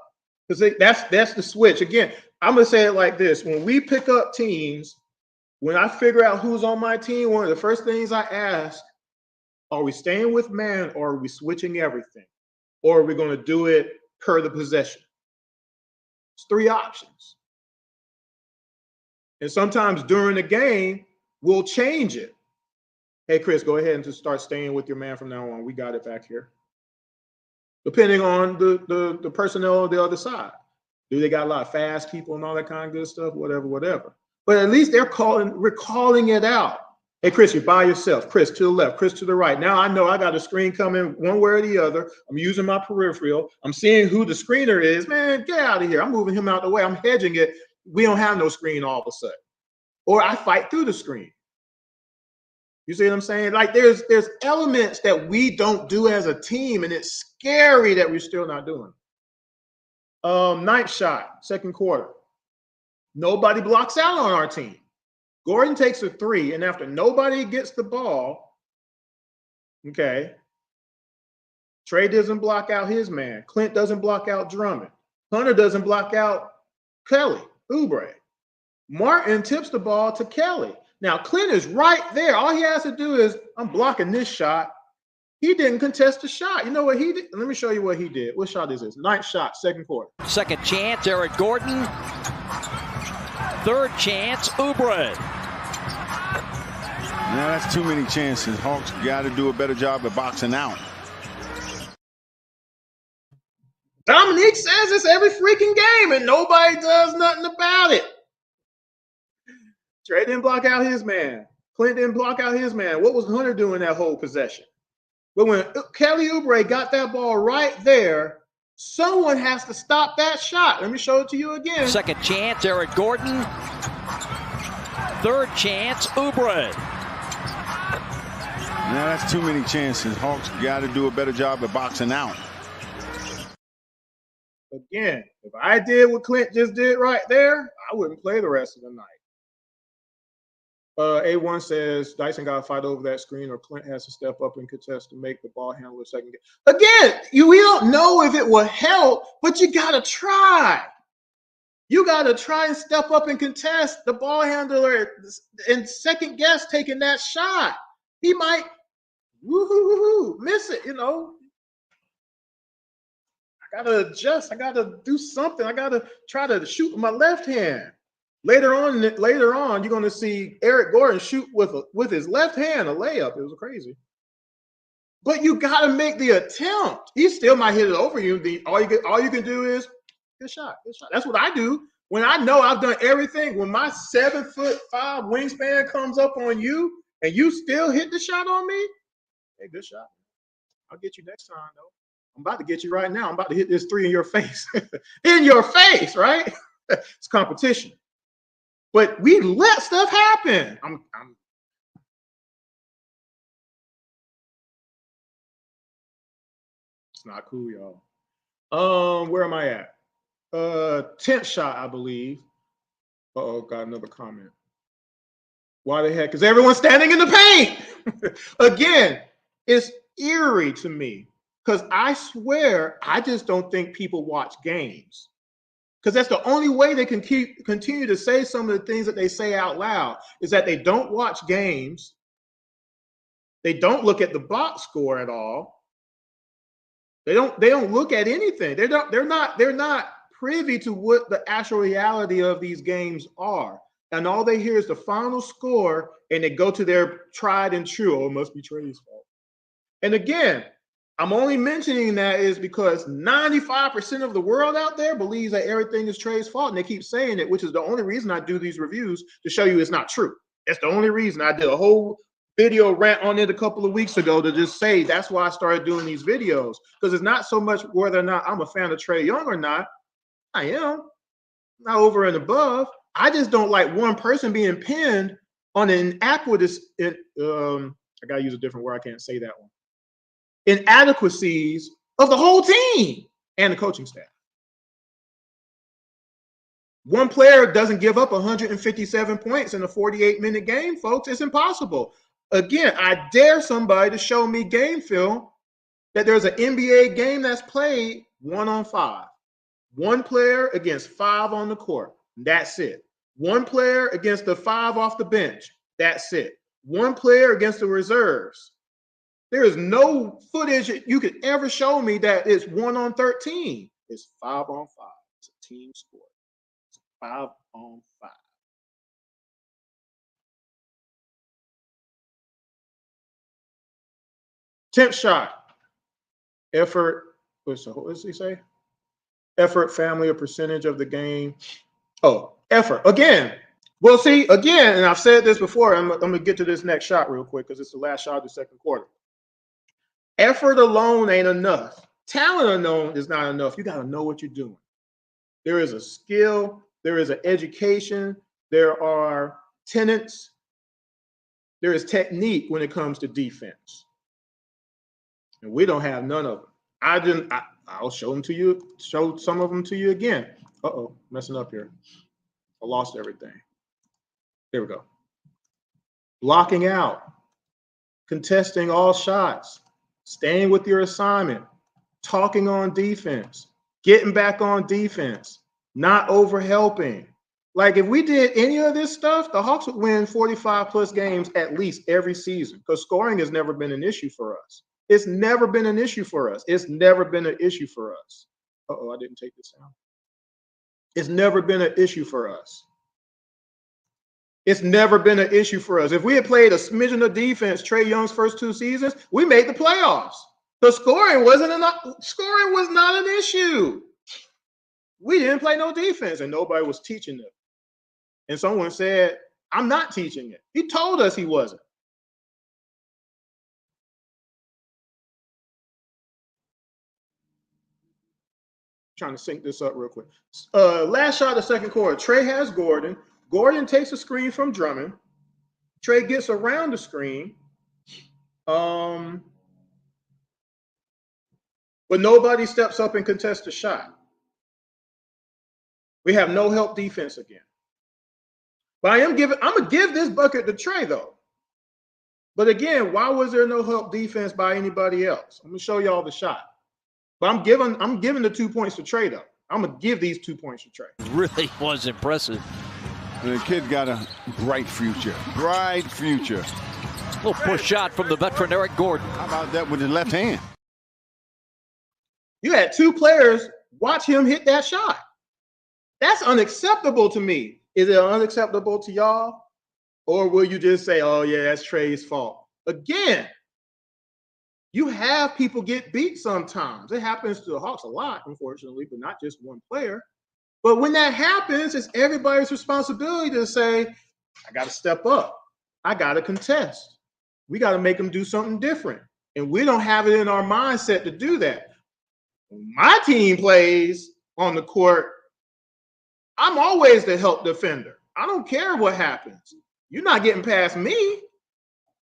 because that's the switch. Again, I'm going to say it like this. When we pick up teams, when I figure out who's on my team, one of the first things I ask, are we staying with man or are we switching everything? Or are we going to do it per the possession? It's 3 options. And sometimes during the game, we'll change it. Hey, Chris, go ahead and just start staying with your man from now on. We got it back here. Depending on the personnel on the other side. Do they got a lot of fast people and all that kind of good stuff? Whatever. But at least we're calling it out. Hey, Chris, you're by yourself. Chris to the left, Chris to the right. Now I know I got a screen coming one way or the other. I'm using my peripheral. I'm seeing who the screener is. Man, get out of here. I'm moving him out the way. I'm hedging it. We don't have no screen all of a sudden. Or I fight through the screen. You see what I'm saying? Like there's elements that we don't do as a team, and it's scary that we're still not doing. Ninth shot, second quarter. Nobody blocks out on our team. Gordon takes a 3, and after nobody gets the ball, okay, Trey doesn't block out his man. Clint doesn't block out Drummond. Hunter doesn't block out Kelly Oubre. Martin tips the ball to Kelly. Now, Clint is right there. All he has to do is, I'm blocking this shot. He didn't contest the shot. You know what he did? Let me show you what he did. What shot is this? Ninth shot, second quarter.
Second chance, Eric Gordon. Third chance, Oubre.
Yeah, that's too many chances. Hawks got to do a better job at boxing out.
Dominique says this every freaking game, and nobody does nothing about it. Trey didn't block out his man. Clint didn't block out his man. What was Hunter doing that whole possession? But when Kelly Oubre got that ball right there, someone has to stop that shot. Let me show it to you again.
Second chance, Eric Gordon. Third chance, Oubre.
Yeah, that's too many chances. Hawks got to do a better job at boxing out.
Again, if I did what Clint just did right there, I wouldn't play the rest of the night. A1 says Dyson got to fight over that screen, or Clint has to step up and contest to make the ball handler second game. Again, we don't know if it will help, but you got to try. You got to try and step up and contest the ball handler and second guess taking that shot. He might miss it, you know. I got to adjust. I got to do something. I got to try to shoot with my left hand. Later on, you're going to see Eric Gordon shoot with his left hand a layup. It was crazy. But you got to make the attempt. He still might hit it over you. All you can do is good shot. That's what I do when I know I've done everything. When my 7'5" wingspan comes up on you and you still hit the shot on me, hey, good shot. I'll get you next time, though. I'm about to get you right now. I'm about to hit this 3 in your face. In your face, right? It's competition. But we let stuff happen. It's not cool, y'all. Where am I at? 10th shot, I believe. Uh-oh, got another comment. Why the heck? Because everyone's standing in the paint. Again, it's eerie to me. Because I swear, I just don't think people watch games. Because that's the only way they can continue to say some of the things that they say out loud is that they don't watch games. They don't look at the box score at all. They don't look at anything. They're not privy to what the actual reality of these games are. and all they hear is the final score, and they go to their tried and true. Oh, it must be Trey's fault. And again, I'm only mentioning that is because 95% of the world out there believes that everything is Trey's fault, and they keep saying it, which is the only reason I do these reviews, to show you it's not true. That's the only reason. I did a whole video rant on it a couple of weeks ago to just say that's why I started doing these videos, because it's not so much whether or not I'm a fan of Trey Young or not. I am. Not over and above. I just don't like one person being pinned on an inadequacies. I gotta use a different word. I can't say that one. Inadequacies of the whole team and the coaching staff. One player doesn't give up 157 points in a 48-minute game, folks. It's impossible. Again, I dare somebody to show me game film that there's an NBA game that's played 1-on-5. One player against 5 on the court. That's it. One player against the 5 off the bench. That's it. One player against the reserves. There is no footage you could ever show me that it's 1-on-13. It's 5-on-5. It's a team sport. It's 5-on-5. Tenth shot. Effort. What does he say? Effort, family, or percentage of the game. Oh, effort. Again. Well, see, again, and I've said this before. I'm going to get to this next shot real quick because it's the last shot of the second quarter. Effort alone ain't enough. Talent alone is not enough. You got to know what you're doing. There is a skill. There is an education. There are tenets. There is technique when it comes to defense. And we don't have none of them. I'll show them to you. Show some of them to you again. Uh-oh, messing up here. I lost everything. There we go. Blocking out. Contesting all shots. Staying with your assignment. Talking on defense. Getting back on defense. Not over-helping. Like, if we did any of this stuff, the Hawks would win 45-plus games at least every season, because scoring has never been an issue for us. It's never been an issue for us. It's never been an issue for us. Uh-oh, I didn't take this down. It's never been an issue for us. It's never been an issue for us. If we had played a smidgen of defense Trey Young's first 2 seasons, we made the playoffs. The scoring was not an issue. We didn't play no defense, and nobody was teaching it. And someone said, I'm not teaching it. He told us he wasn't. Trying to sync this up real quick. Last shot of the second quarter. Trey has Gordon. Gordon takes a screen from Drummond. Trey gets around the screen. But nobody steps up and contests the shot. We have no help defense again. But I'm gonna give this bucket to Trey, though. But again, why was there no help defense by anybody else? I'm gonna show y'all the shot. But I'm giving the 2 points to Trey, though. I'm gonna give these 2 points to Trey.
Really was impressive.
The kid got a bright future. Bright future.
Little push shot from the veteran Eric Gordon.
How about that with his left hand?
You had 2 players watch him hit that shot. That's unacceptable to me. Is it unacceptable to y'all? Or will you just say, oh, yeah, that's Trey's fault? Again, you have people get beat sometimes. It happens to the Hawks a lot, unfortunately, but not just one player. But when that happens, it's everybody's responsibility to say, I got to step up. I got to contest. We got to make them do something different. And we don't have it in our mindset to do that. When my team plays on the court, I'm always the help defender. I don't care what happens. You're not getting past me.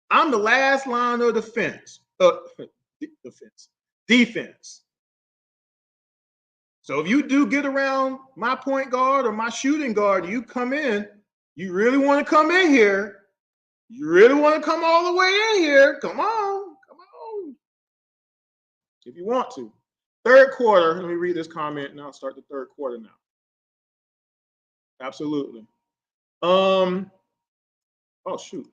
I'm the last line of defense. Defense. So if you do get around my point guard or my shooting guard, you come in, you really want to come in here. You really want to come all the way in here. Come on. If you want to. Third quarter, let me read this comment and I'll start the third quarter now. Absolutely. Oh, shoot.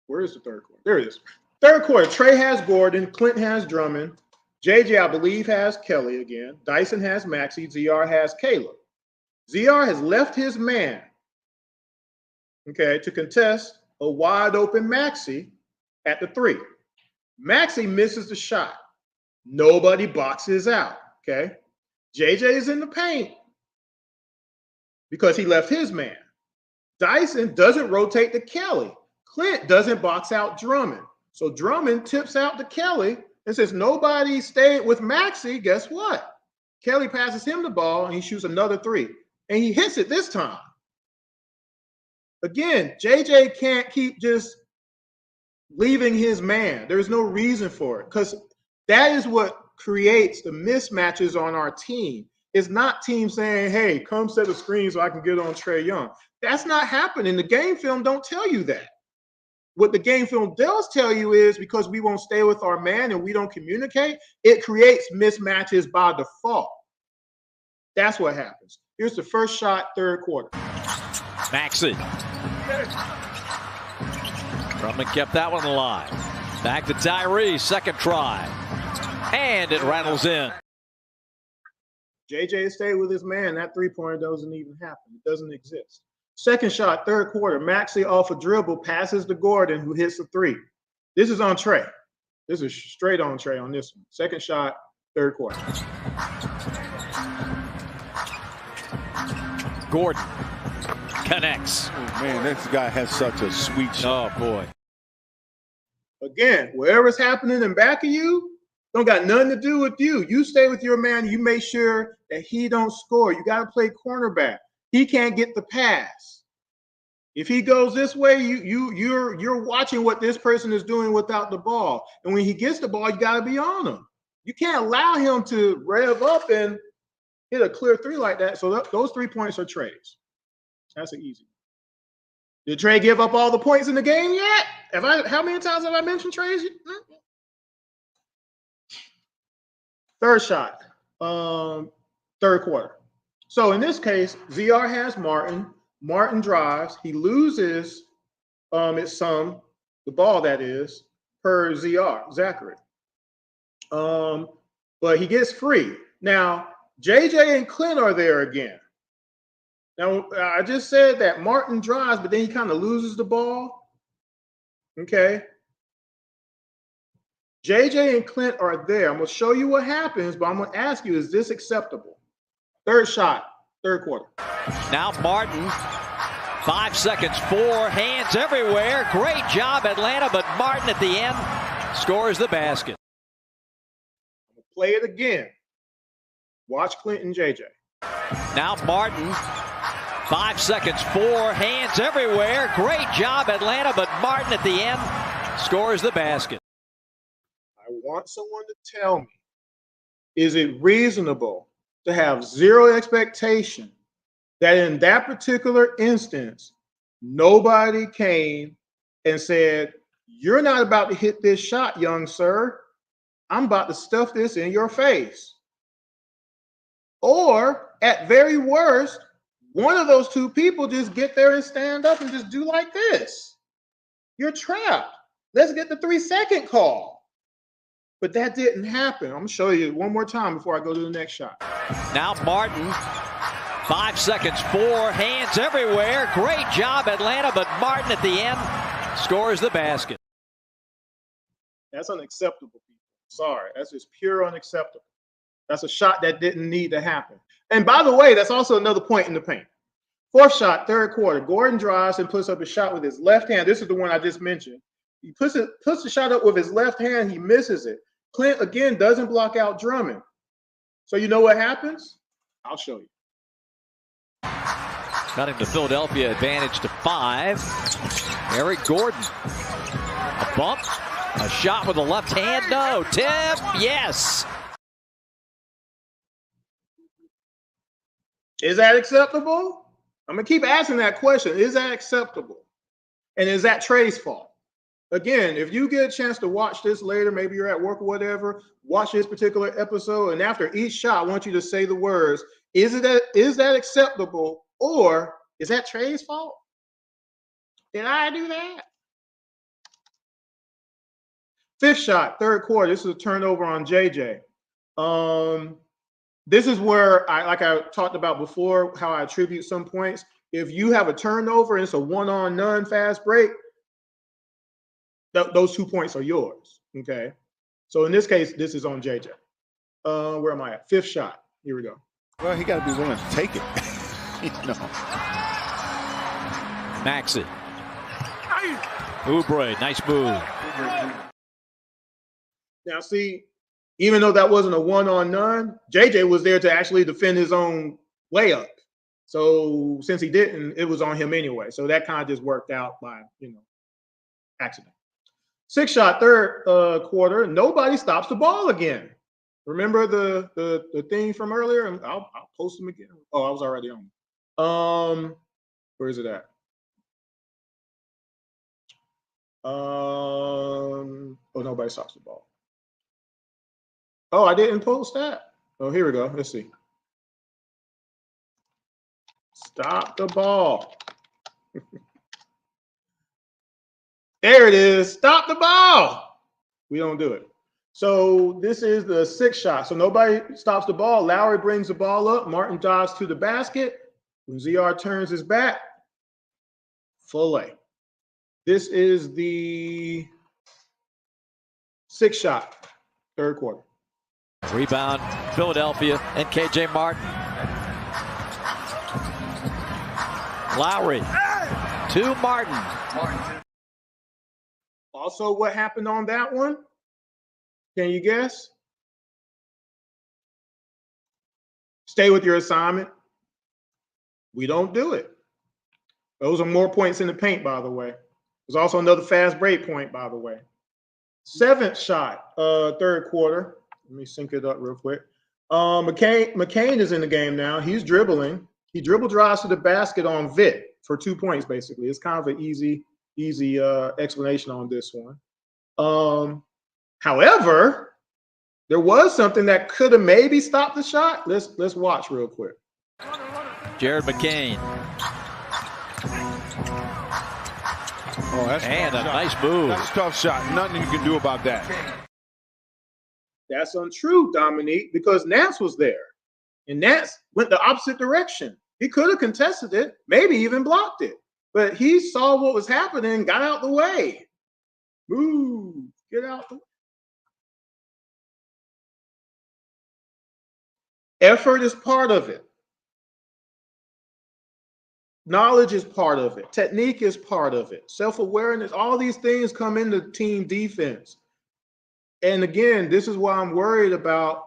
Where is the third quarter? There it is. Third quarter, Trey has Gordon. Clint has Drummond. JJ, I believe, has Kelly again. Dyson has Maxey. ZR has Caleb. ZR has left his man okay, to contest a wide open Maxey at the 3. Maxey misses the shot. Nobody boxes out, okay? JJ is in the paint because he left his man. Dyson doesn't rotate to Kelly. Clint doesn't box out Drummond. So Drummond tips out to Kelly and says, nobody stayed with Maxey. Guess what? Kelly passes him the ball and he shoots another 3. And he hits it this time. Again, JJ can't keep just leaving his man. There's no reason for it because that is what creates the mismatches on our team. It's not teams saying, hey, come set a screen so I can get on Trae Young. That's not happening. The game film don't tell you that. What the game film does tell you is because we won't stay with our man and we don't communicate, it creates mismatches by default. That's what happens. Here's the first shot, third quarter.
Maxey. Drummond kept that one alive. Back to Tyree, second try. And it rattles in.
JJ stayed with his man. That three-pointer doesn't even happen. It doesn't exist. Second shot, third quarter. Maxey off a dribble, passes to Gordon, who hits a 3. This is on Trae. This is straight on Trae on this one. Second shot, third quarter.
Gordon connects.
Oh, man, this guy has such a sweet shot.
Oh, boy.
Again, whatever's happening in back of you don't got nothing to do with you. You stay with your man. You make sure that he don't score. You got to play cornerback. He can't get the pass. If he goes this way, you're watching what this person is doing without the ball. And when he gets the ball, you got to be on him. You can't allow him to rev up and hit a clear 3 like that. So those 3 points are Trae's. That's an easy one. Did Trae give up all the points in the game yet? How many times have I mentioned Trae's? Third shot, third quarter. So in this case, ZR has Martin. Martin drives. He loses the ball that is, per Zachary. But he gets free. Now, JJ and Clint are there again. Now, I just said that Martin drives, but then he kind of loses the ball. Okay. JJ and Clint are there. I'm going to show you what happens, but I'm going to ask you, is this acceptable? Third shot, third quarter.
Now Martin, 5 seconds, 4 hands everywhere. Great job, Atlanta, but Martin at the end scores the basket.
I'm going to play it again. Watch Clint and JJ.
Now Martin, 5 seconds, 4 hands everywhere. Great job, Atlanta, but Martin at the end scores the basket.
I want someone to tell me, is it reasonable to have zero expectation that in that particular instance, nobody came and said, you're not about to hit this shot, young sir. I'm about to stuff this in your face. Or at very worst, one of those two people just get there and stand up and just do like this. You're trapped. Let's get the 3-second call. But that didn't happen. I'm going to show you one more time before I go to the next shot.
Now Martin, 5 seconds, 4 hands everywhere. Great job, Atlanta, but Martin at the end scores the basket.
That's unacceptable, people. Sorry, that's just pure unacceptable. That's a shot that didn't need to happen. And by the way, that's also another point in the paint. Fourth shot, third quarter. Gordon drives and puts up a shot with his left hand. This is the one I just mentioned. He puts the shot up with his left hand. He misses it. Clint, again, doesn't block out Drummond. So you know what happens? I'll show you.
Cutting the Philadelphia advantage to 5. Eric Gordon. A bump. A shot with the left hand. No. Tip. Yes.
Is that acceptable? I'm going to keep asking that question. Is that acceptable? And is that Trae's fault? Again, if you get a chance to watch this later, maybe you're at work or whatever, watch this particular episode, and after each shot, I want you to say the words, is that acceptable, or is that Trae's fault? Did I do that? Fifth shot, third quarter. This is a turnover on JJ. This is where like I talked about before, how I attribute some points. if you have a turnover and it's a one-on-none fast break, those 2 points are yours. Okay. So in this case, this is on JJ. Where am I at? Fifth shot. Here we go.
Well, he got to be willing to take it.
Maxey. Oubre, nice move.
Now, see, even though that wasn't a one-on-none, JJ was there to actually defend his own layup. So since he didn't, it was on him anyway. So that kind of just worked out by, accident. Sixth shot, third quarter. Nobody stops the ball again. Remember the thing from earlier? I'll post them again. Oh, I was already on. Where is it at? Oh, nobody stops the ball. Oh, I didn't post that. Oh, here we go. Let's see. Stop the ball. There it is. Stop the ball. We don't do it. So this is the sixth shot. So nobody stops the ball. Lowry brings the ball up. Martin dives to the basket. When ZR turns his back, Foley. This is the sixth shot, third quarter.
Rebound, Philadelphia and KJ Martin. Lowry to Martin.
Also, what happened on that one? Can you guess? Stay with your assignment. We don't do it. Those are more points in the paint, by the way. There's also another fast break point, by the way. Seventh shot, third quarter. Let me sync it up real quick. McCain is in the game now. He's dribbling. He dribble drives to the basket on Vic for 2 points, basically. It's kind of an easy explanation on this one. However, there was something that could have maybe stopped the shot. Let's watch real quick.
Jared McCain.
Oh, that's
and a nice move.
That's a tough shot. Nothing you can do about that.
That's untrue, Dominique, because Nance was there. And Nance went the opposite direction. He could have contested it, maybe even blocked it. But he saw what was happening, got out the way. Move, get out the way. Effort is part of it. Knowledge is part of it. Technique is part of it. Self-awareness, all these things come into team defense. And again, this is why I'm worried about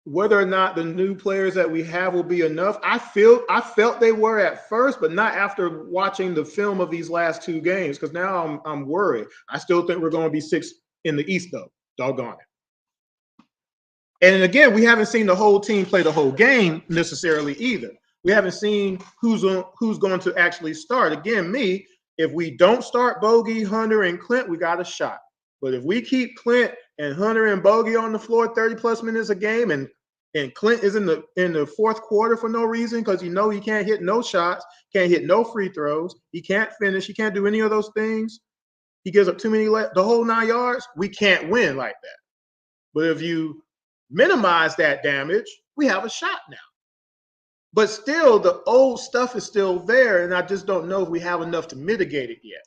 whether or not the new players that we have will be enough. I felt they were at first, but not after watching the film of these last two games, because now I'm worried. I still think we're going to be sixth in the East, though. Doggone it. And again, we haven't seen the whole team play the whole game necessarily either. We haven't seen who's going to actually start. Again, if we don't start Bogey, Hunter, and Clint, we got a shot. But if we keep Clint and Hunter and Bogey on the floor 30-plus minutes a game, and Clint is in the fourth quarter for no reason because he can't hit no shots, can't hit no free throws, he can't finish, he can't do any of those things. He gives up too many, the whole 9 yards. We can't win like that. But if you minimize that damage, we have a shot now. But still, the old stuff is still there, and I just don't know if we have enough to mitigate it yet.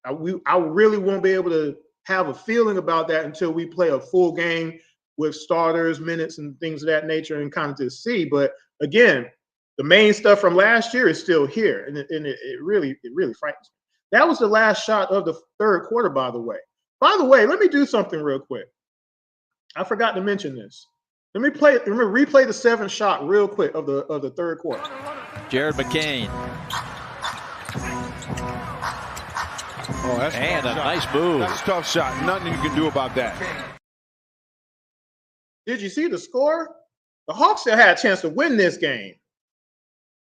I really won't be able to have a feeling about that until we play a full game with starters, minutes, and things of that nature, and kind of just see. But again, the main stuff from last year is still here, and it really frightens me. That was the last shot of the third quarter, by the way. By the way, let me do something real quick. I forgot to mention this. Let me replay the seventh shot real quick of the third quarter.
Jared McCain.
Oh, that's
and a nice move.
That's a tough shot. Nothing you can do about that.
Did you see the score? The Hawks still had a chance to win this game.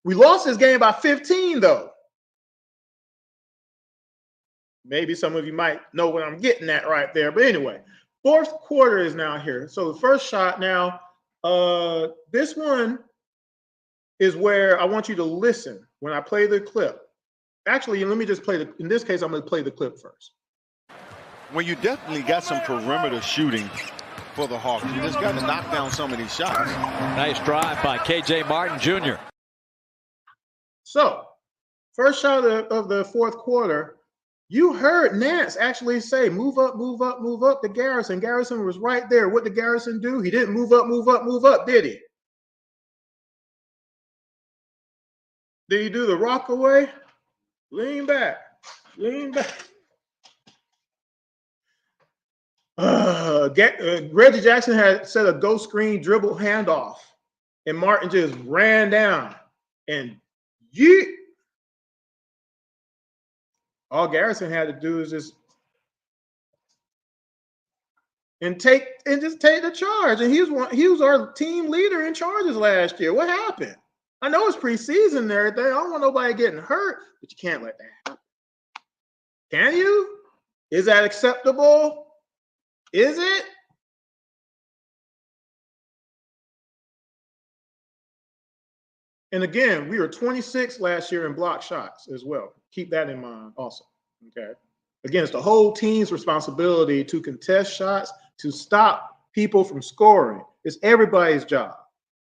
We lost this game by 15, though. Maybe some of you might know what I'm getting at right there. But anyway, fourth quarter is now here. So the first shot now, this one is where I want you to listen when I play the clip. Actually, let me just in this case, I'm going to play the clip first.
Well, you definitely got some perimeter shooting for the Hawks. You just got to knock down some of these shots.
Nice drive by KJ Martin Jr.
So, first shot of the fourth quarter, you heard Nance actually say, move up, move up, move up to Garrison. Garrison was right there. What did Garrison do? He didn't move up, move up, move up, did he? Did he do the rock away? Lean back, lean back. Reggie Jackson had set a ghost screen dribble handoff, and Martin just ran down and yeet. All Garrison had to do is just take the charge. And he was our team leader in charges last year. What happened? I know it's preseason and everything. I don't want nobody getting hurt, but you can't let that happen. Can you? Is that acceptable? Is it? And again, we were 26 last year in block shots as well. Keep that in mind also. Okay. Again, it's the whole team's responsibility to contest shots, to stop people from scoring. It's everybody's job.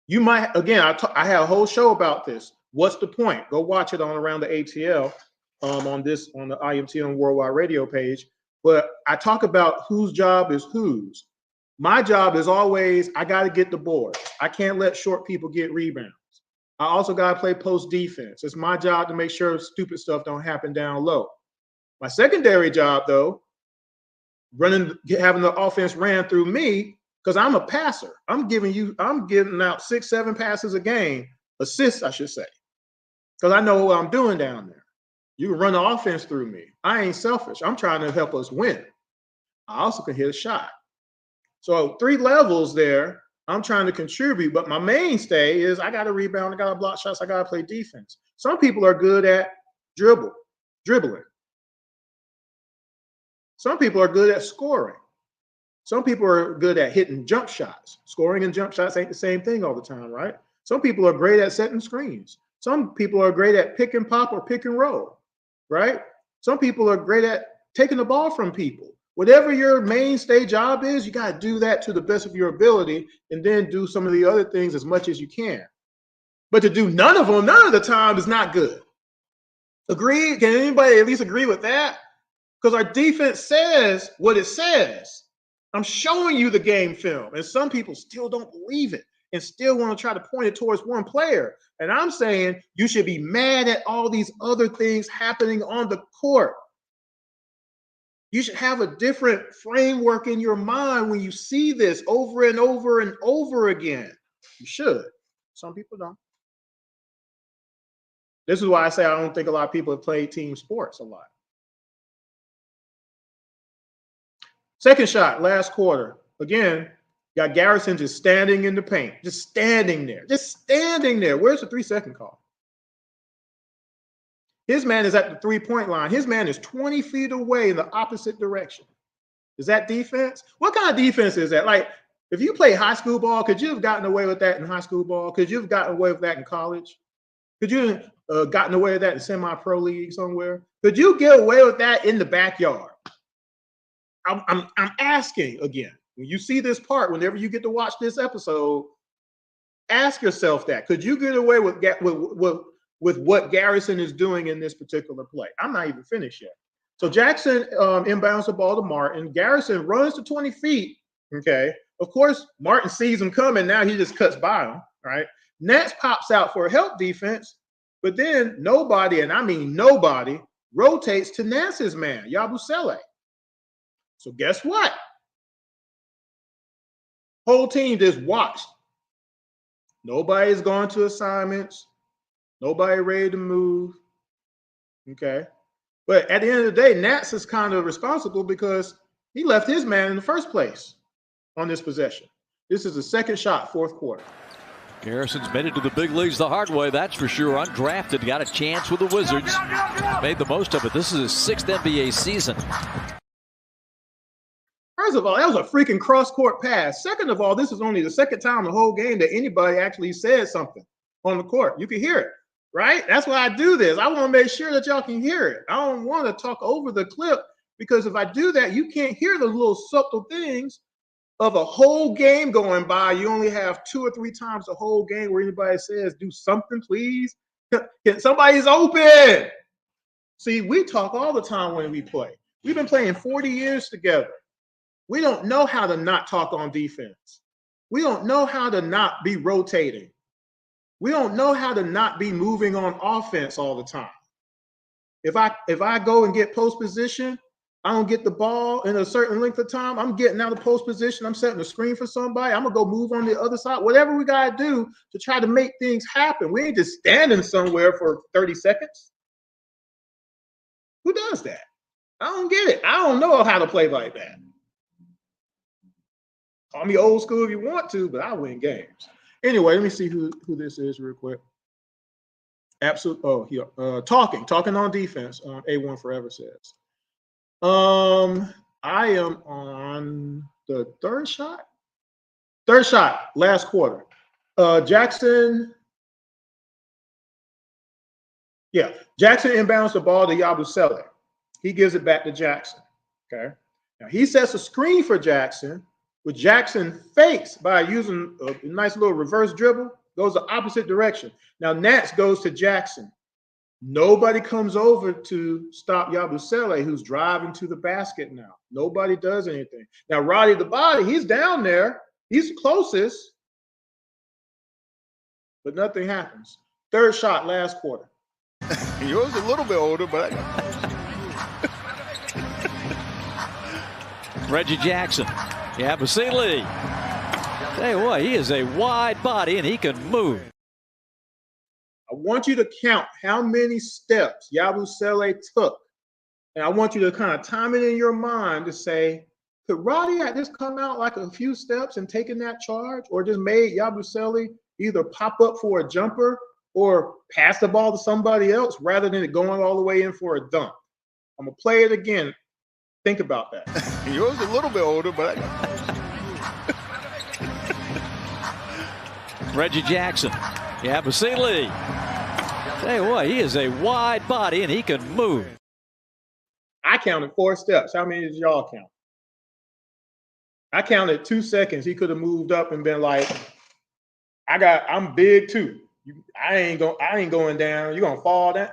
You might, again, I had a whole show about this. What's the point? Go watch it on Around the ATL on the IMT on Worldwide Radio page. But I talk about whose job is whose. My job is always, I got to get the board. I can't let short people get rebounds. I also got to play post defense. It's my job to make sure stupid stuff don't happen down low. My secondary job, though, having the offense ran through me, because I'm a passer. I'm giving out 6-7 passes a game, assists, I should say, because I know what I'm doing down there. You can run the offense through me. I ain't selfish. I'm trying to help us win. I also can hit a shot. So 3 levels there. I'm trying to contribute, but my mainstay is I got to rebound, I got to block shots, I got to play defense. Some people are good at dribbling. Some people are good at scoring. Some people are good at hitting jump shots. Scoring and jump shots ain't the same thing all the time, right? Some people are great at setting screens. Some people are great at pick and pop or pick and roll, right? Some people are great at taking the ball from people. Whatever your mainstay job is, you got to do that to the best of your ability and then do some of the other things as much as you can. But to do none of the time is not good. Agreed? Can anybody at least agree with that? Because our defense says what it says. I'm showing you the game film, and some people still don't believe it and still want to try to point it towards one player. And I'm saying you should be mad at all these other things happening on the court. You should have a different framework in your mind when you see this over and over and over again. You should. Some people don't. This is why I say I don't think a lot of people have played team sports a lot. Second shot, last quarter. Again, got Garrison just standing in the paint, just standing there. Where's the 3-second call? His man is at the 3-point line. His man is 20 feet away in the opposite direction. Is that defense? What kind of defense is that? Like, if you play high school ball, could you have gotten away with that in high school ball? Could you have gotten away with that in college? Could you have gotten away with that in semi-pro league somewhere? Could you get away with that in the backyard? I'm asking again. When you see this part, whenever you get to watch this episode, ask yourself that. Could you get away with what Garrison is doing in this particular play? I'm not even finished yet. So Jackson inbounds the ball to Martin. Garrison runs to 20 feet. Okay. Of course, Martin sees him coming. Now he just cuts by him. Right. Nance pops out for a help defense, but then nobody, and I mean nobody, rotates to Nance's man, Yabusele. So guess what? Whole team just watched. Nobody's going to assignments. Nobody ready to move. Okay. But at the end of the day, Nance is kind of responsible because he left his man in the first place on this possession. This is the second shot, fourth quarter.
Garrison's made it to the big leagues the hard way, that's for sure. Undrafted, got a chance with the Wizards. Made the most of it. This is his 6th NBA season.
First of all, that was a freaking cross-court pass. Second of all, this is only the second time the whole game that anybody actually said something on the court. You can hear it, right? That's why I do this. I want to make sure that y'all can hear it. I don't want to talk over the clip because if I do that, you can't hear the little subtle things of a whole game going by. You only have 2 or 3 times the whole game where anybody says, do something, please. Somebody's open. See, we talk all the time when we play. We've been playing 40 years together. We don't know how to not talk on defense. We don't know how to not be rotating. We don't know how to not be moving on offense all the time. If I go and get post position, I don't get the ball in a certain length of time, I'm getting out of post position, I'm setting a screen for somebody, I'm going to go move on the other side, whatever we got to do to try to make things happen. We ain't just standing somewhere for 30 seconds. Who does that? I don't get it. I don't know how to play like that. Call me old school if you want to, but I win games. Anyway, let me see who this is real quick. Absolute. Oh, here. Talking on defense. A1 Forever says. I am on the third shot. Third shot, last quarter. Jackson. Yeah, Jackson inbounds the ball to Yabusele. He gives it back to Jackson. Okay. Now he sets a screen for Jackson, which Jackson fakes by using a nice little reverse dribble, goes the opposite direction. Now Nats goes to Jackson. Nobody comes over to stop Yabusele, who's driving to the basket now. Nobody does anything. Now Roddy the Body, he's down there. He's the closest, but nothing happens. Third shot, last quarter.
Yours a little bit older, but
Reggie Jackson. Yabusele. Tell you what, he is a wide body and he can move.
I want you to count how many steps Yabusele took. And I want you to kind of time it in your mind to say, could Roddy at this come out like a few steps and taken that charge, or just made Yabusele either pop up for a jumper or pass the ball to somebody else rather than it going all the way in for a dunk? I'm going to play it again. Think about that.
Yours a little bit older, but
Reggie Jackson. Yabusele. Tell you what, he is a wide body and he can move.
I counted 4 steps. How many did y'all count? I counted 2 seconds. He could have moved up and been like, I'm big too. I ain't going down. You're gonna fall down.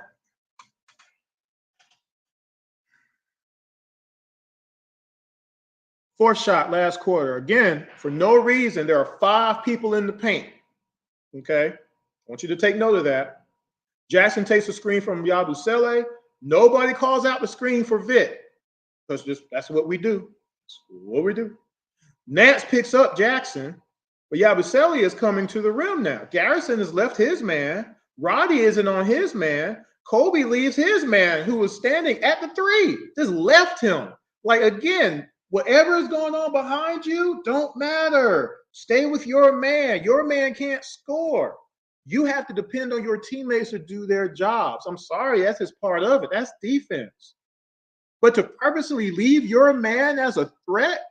Fourth shot, last quarter. Again, for no reason, there are 5 people in the paint. Okay? I want you to take note of that. Jackson takes the screen from Yabusele. Nobody calls out the screen for Vic. Because that's what we do. That's what we do. Nance picks up Jackson, but Yabusele is coming to the rim now. Garrison has left his man. Roddy isn't on his man. Kobe leaves his man, who was standing at the 3. Just left him. Like, again, whatever is going on behind you, don't matter. Stay with your man. Your man can't score. You have to depend on your teammates to do their jobs. I'm sorry, that's just part of it. That's defense. But to purposely leave your man as a threat,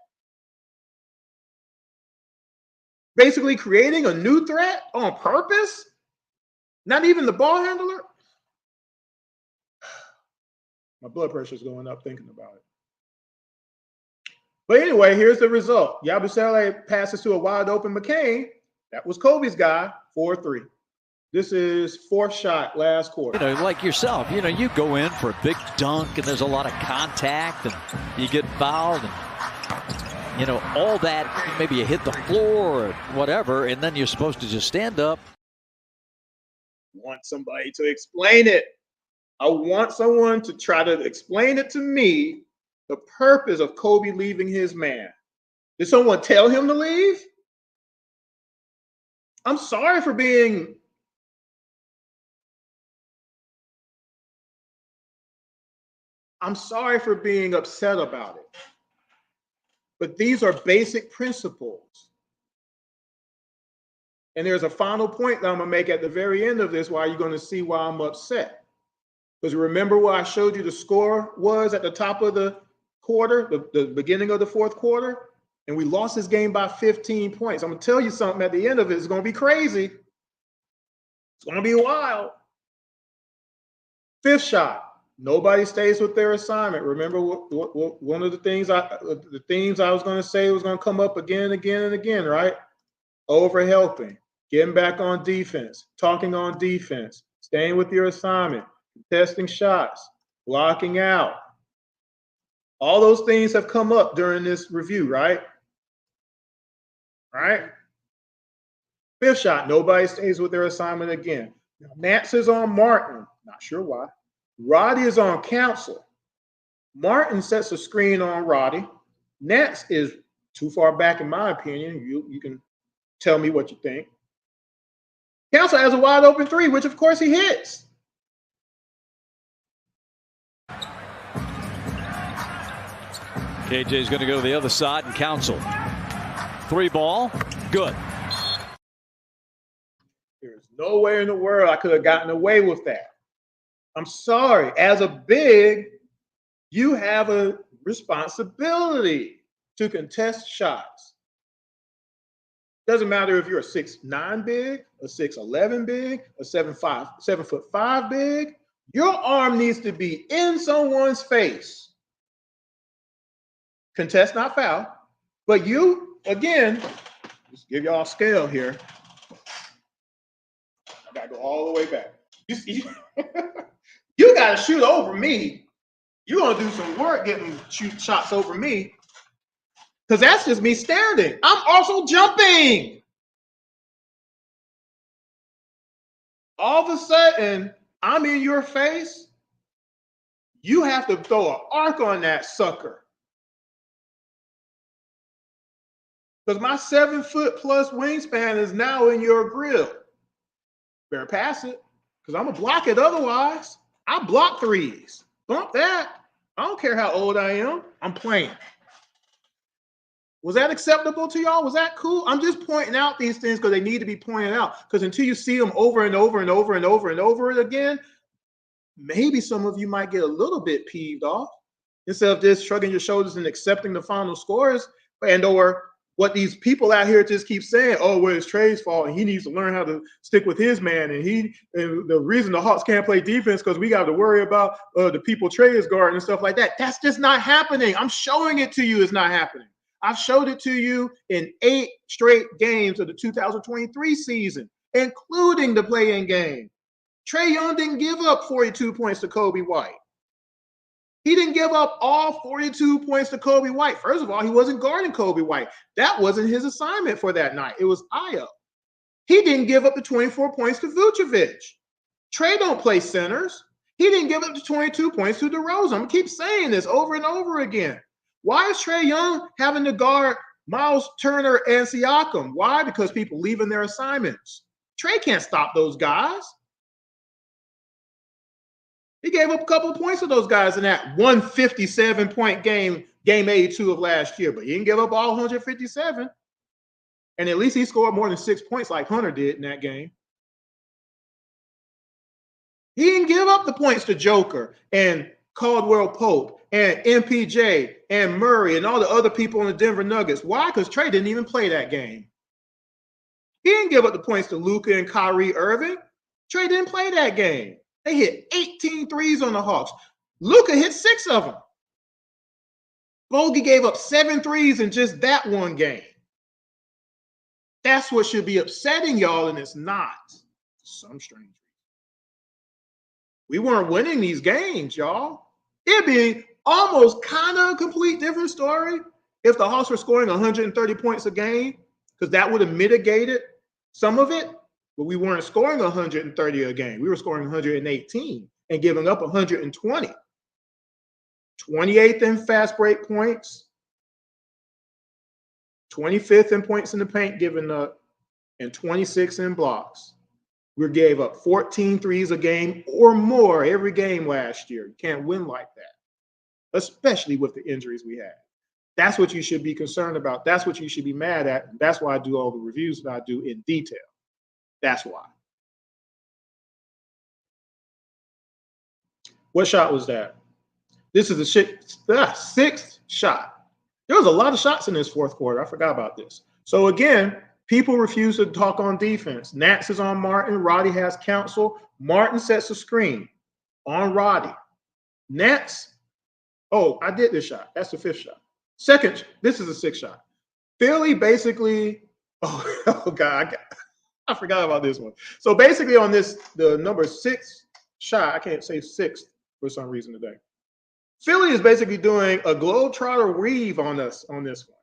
basically creating a new threat on purpose, not even the ball handler. My blood pressure is going up thinking about it. But anyway, here's the result. Yabusele passes to a wide open McCain. That was Kobe's guy, 4-3. This is fourth shot, last quarter.
You know, like yourself, you know, you go in for a big dunk and there's a lot of contact and you get fouled and, you know, all that, maybe you hit the floor or whatever, and then you're supposed to just stand up.
I want somebody to explain it. I want someone to try to explain it to me, the purpose of Kobe leaving his man. Did someone tell him to leave? I'm sorry for being upset about it. But these are basic principles. And there's a final point that I'm going to make at the very end of this why you're going to see why I'm upset. Because remember what I showed you the score was at the top of the quarter, the beginning of the fourth quarter? And we lost this game by 15 points. I'm going to tell you something at the end of it. It's going to be crazy. It's going to be wild. Fifth shot. Nobody stays with their assignment. Remember what one of the themes I was going to say was going to come up again and again and again, right? Over helping, getting back on defense, talking on defense, staying with your assignment, contesting shots, blocking out. All those things have come up during this review, right? Right? Fifth shot, nobody stays with their assignment again. Now, Nance is on Martin, not sure why. Roddy is on Counsell. Martin sets a screen on Roddy. Nance is too far back, in my opinion. You can tell me what you think. Counsell has a wide open three, which of course he hits.
KJ's going to go to the other side and Counsell. 3 ball, good.
There's no way in the world I could have gotten away with that. I'm sorry. As a big, you have a responsibility to contest shots. Doesn't matter if you're a 6'9" big, a 6'11" big, a 7'5" big. Your arm needs to be in someone's face. Contest, not foul. But you, again, just give y'all a scale here. I gotta go all the way back. You gotta shoot over me. You're gonna do some work getting shots over me. Because that's just me standing. I'm also jumping. All of a sudden, I'm in your face. You have to throw an arc on that sucker. Because my 7-foot+ wingspan is now in your grill. Better pass it, because I'm going to block it otherwise. I block threes. Bump that. I don't care how old I am. I'm playing. Was that acceptable to y'all? Was that cool? I'm just pointing out these things because they need to be pointed out. Because until you see them over and over and over and over and over again, maybe some of you might get a little bit peeved off. Instead of just shrugging your shoulders and accepting the final scores, or what these people out here just keep saying, oh, well, it's Trey's fault and he needs to learn how to stick with his man. And the reason the Hawks can't play defense because we got to worry about the people Trey is guarding and stuff like that. That's just not happening. I'm showing it to you. It's not happening. I've showed it to you in 8 straight games of the 2023 season, including the play-in game. Trae Young didn't give up 42 points to Kobe White. He didn't give up all 42 points to Kobe White. First of all, he wasn't guarding Kobe White. That wasn't his assignment for that night. It was Ayo. He didn't give up the 24 points to Vucevic. Trae don't play centers. He didn't give up the 22 points to DeRozan. I'm going to keep saying this over and over again. Why is Trae Young having to guard Miles Turner and Siakam? Why? Because people leaving their assignments. Trae can't stop those guys. He gave up a couple of points to those guys in that 157-point game 82 of last year, but he didn't give up all 157. And at least he scored more than 6 points like Hunter did in that game. He didn't give up the points to Joker and Caldwell Pope and MPJ and Murray and all the other people in the Denver Nuggets. Why? Because Trae didn't even play that game. He didn't give up the points to Luka and Kyrie Irving. Trae didn't play that game. They hit 18 threes on the Hawks. Luka hit 6 of them. Bogey gave up 7 threes in just that one game. That's what should be upsetting y'all, and it's not. Some strange reason. We weren't winning these games, y'all. It'd be almost kind of a complete different story if the Hawks were scoring 130 points a game, because that would have mitigated some of it. But we weren't scoring 130 a game. We were scoring 118 and giving up 120. 28th in fast break points, 25th in points in the paint given up, and 26th in blocks. We gave up 14 threes a game or more every game last year. You can't win like that, especially with the injuries we had. That's what you should be concerned about. That's what you should be mad at. And that's why I do all the reviews that I do in detail. That's why. What shot was that? This is the sixth shot. There was a lot of shots in this fourth quarter. I forgot about this. So again, people refuse to talk on defense. Nance is on Martin. Roddy has Counsell. Martin sets a screen on Roddy. Nance, oh, I did this shot. That's the 5th shot. Second, this is the 6th shot. Philly basically, oh God, I forgot about this one. So basically on this, the number 6 shot, I can't say 6th for some reason today. Philly is basically doing a globetrotter weave on us on this one.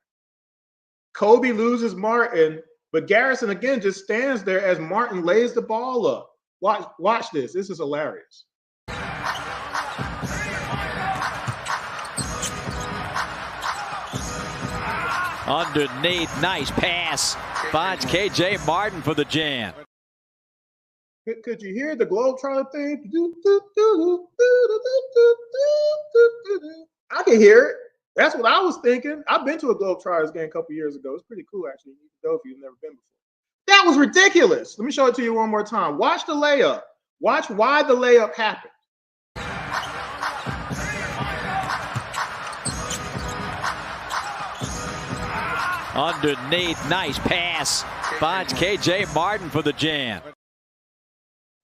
Kobe loses Martin, but Garrison again just stands there as Martin lays the ball up. Watch this. This is hilarious.
Underneath, nice pass. Finds KJ Martin for the jam.
Could you hear the globetrotter thing? I can hear it. That's what I was thinking. I've been to a Globetrotters game a couple years ago. It's pretty cool, actually. You can go if you've never been before. That was ridiculous. Let me show it to you one more time. Watch the layup. Watch why the layup happened.
Underneath, nice pass. Finds KJ Martin for the jam.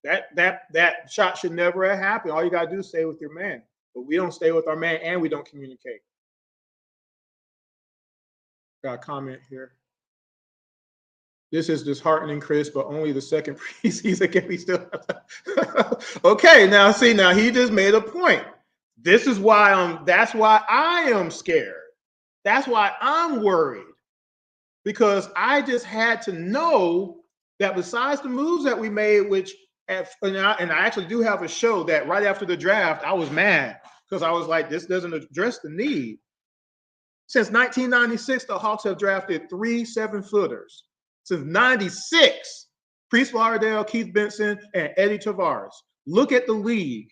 That shot should never have happened. All you gotta do is stay with your man. But we don't stay with our man and we don't communicate. Got a comment here. This is disheartening, Chris, but only the second preseason can we still. Okay, now see, now he just made a point. This is why that's why I am scared. That's why I'm worried. Because I just had to know that besides the moves that we made, which and I actually do have a show that right after the draft, I was mad because I was like, this doesn't address the need. Since 1996, the Hawks have drafted 3 7-footers. Since 96, Priest Lauderdale, Keith Benson, and Eddie Tavares. Look at the league.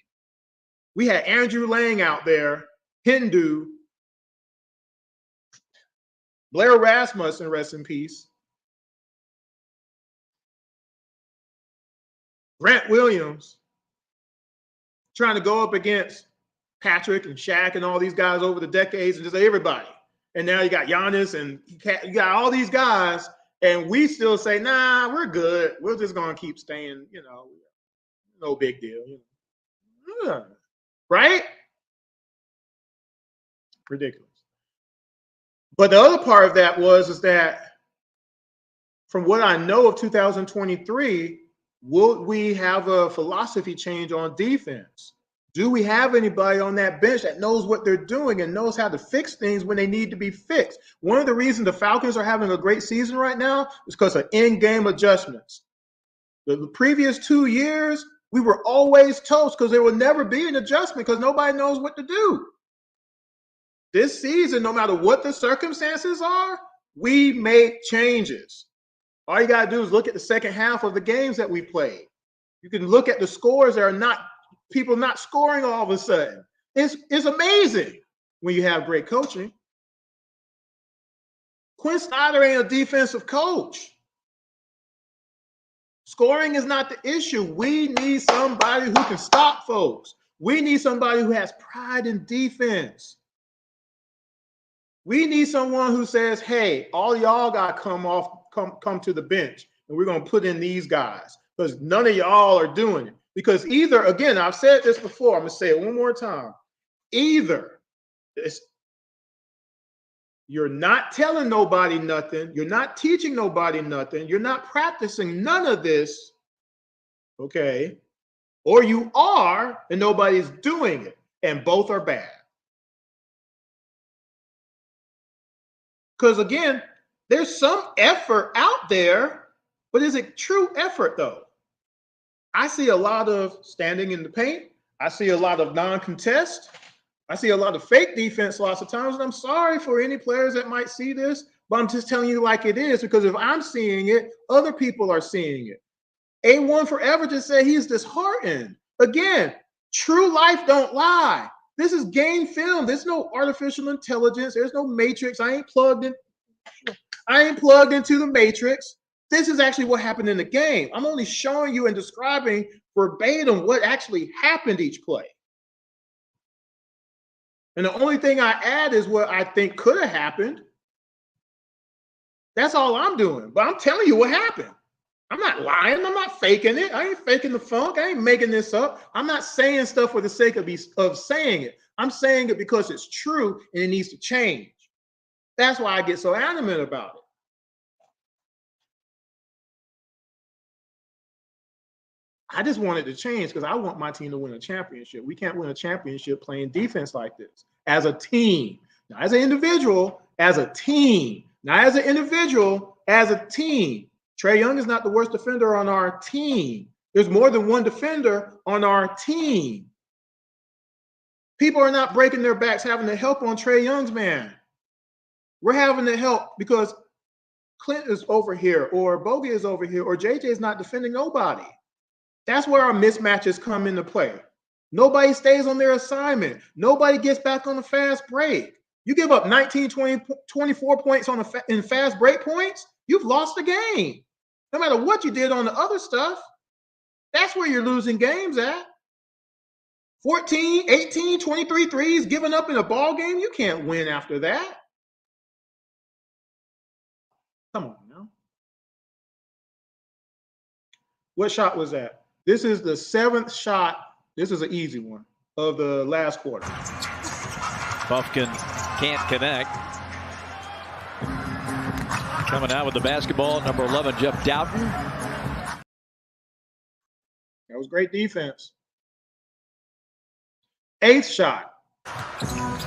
We had Andrew Lang out there, Hindu, Blair Rasmussen, rest in peace, Grant Williams, trying to go up against Patrick and Shaq and all these guys over the decades and just everybody. And now you got Giannis and you got all these guys, and we still say, nah, we're good. We're just going to keep staying, no big deal. Right? Ridiculous. But the other part of that is that from what I know of 2023, will we have a philosophy change on defense? Do we have anybody on that bench that knows what they're doing and knows how to fix things when they need to be fixed? One of the reasons the Falcons are having a great season right now is because of in-game adjustments. The previous 2 years, we were always toast because there will never be an adjustment because nobody knows what to do. This season, no matter what the circumstances are, we make changes. All you got to do is look at the second half of the games that we played. You can look at the scores that are not people not scoring all of a sudden. It's amazing when you have great coaching. Quinn Snyder ain't a defensive coach. Scoring is not the issue. We need somebody who can stop folks. We need somebody who has pride in defense. We need someone who says, hey, all y'all got to come to the bench, and we're going to put in these guys because none of y'all are doing it. Because either, again, I've said this before, I'm going to say it one more time. Either you're not telling nobody nothing, you're not teaching nobody nothing, you're not practicing none of this, okay? Or you are, and nobody's doing it, and both are bad. Because again, there's some effort out there, but is it true effort though? I see a lot of standing in the paint. I see a lot of non-contest. I see a lot of fake defense lots of times, and I'm sorry for any players that might see this, but I'm just telling you like it is, because if I'm seeing it, other people are seeing it. A1 Forever just said he's disheartened. Again, true life don't lie. This is game film. There's no artificial intelligence. There's no matrix. I ain't plugged into the matrix. This is actually what happened in the game. I'm only showing you and describing verbatim what actually happened each play. And the only thing I add is what I think could have happened. That's all I'm doing. But I'm telling you what happened. I'm not lying. I'm not faking it. I ain't faking the funk. I ain't making this up. I'm not saying stuff for the sake of saying it. I'm saying it because it's true and it needs to change. That's why I get so adamant about it. I just wanted to change because I want my team to win a championship. We can't win a championship playing defense like this as a team, not as an individual, as a team, not as an individual, as a team. Trae Young is not the worst defender on our team. There's more than one defender on our team. People are not breaking their backs having to help on Trae Young's man. We're having to help because Clint is over here, or Bogey is over here, or JJ is not defending nobody. That's where our mismatches come into play. Nobody stays on their assignment. Nobody gets back on the fast break. You give up 19, 20, 24 points in fast break points, you've lost the game. No matter what you did on the other stuff, that's where you're losing games at. 14, 18, 23 threes given up in a ball game, you can't win after that. Come on now. What shot was that? This is the 7th shot. This is an easy one of the last quarter.
Buffkin can't connect. Coming out with the basketball, number 11, Jeff Doughton.
That was great defense. 8th shot.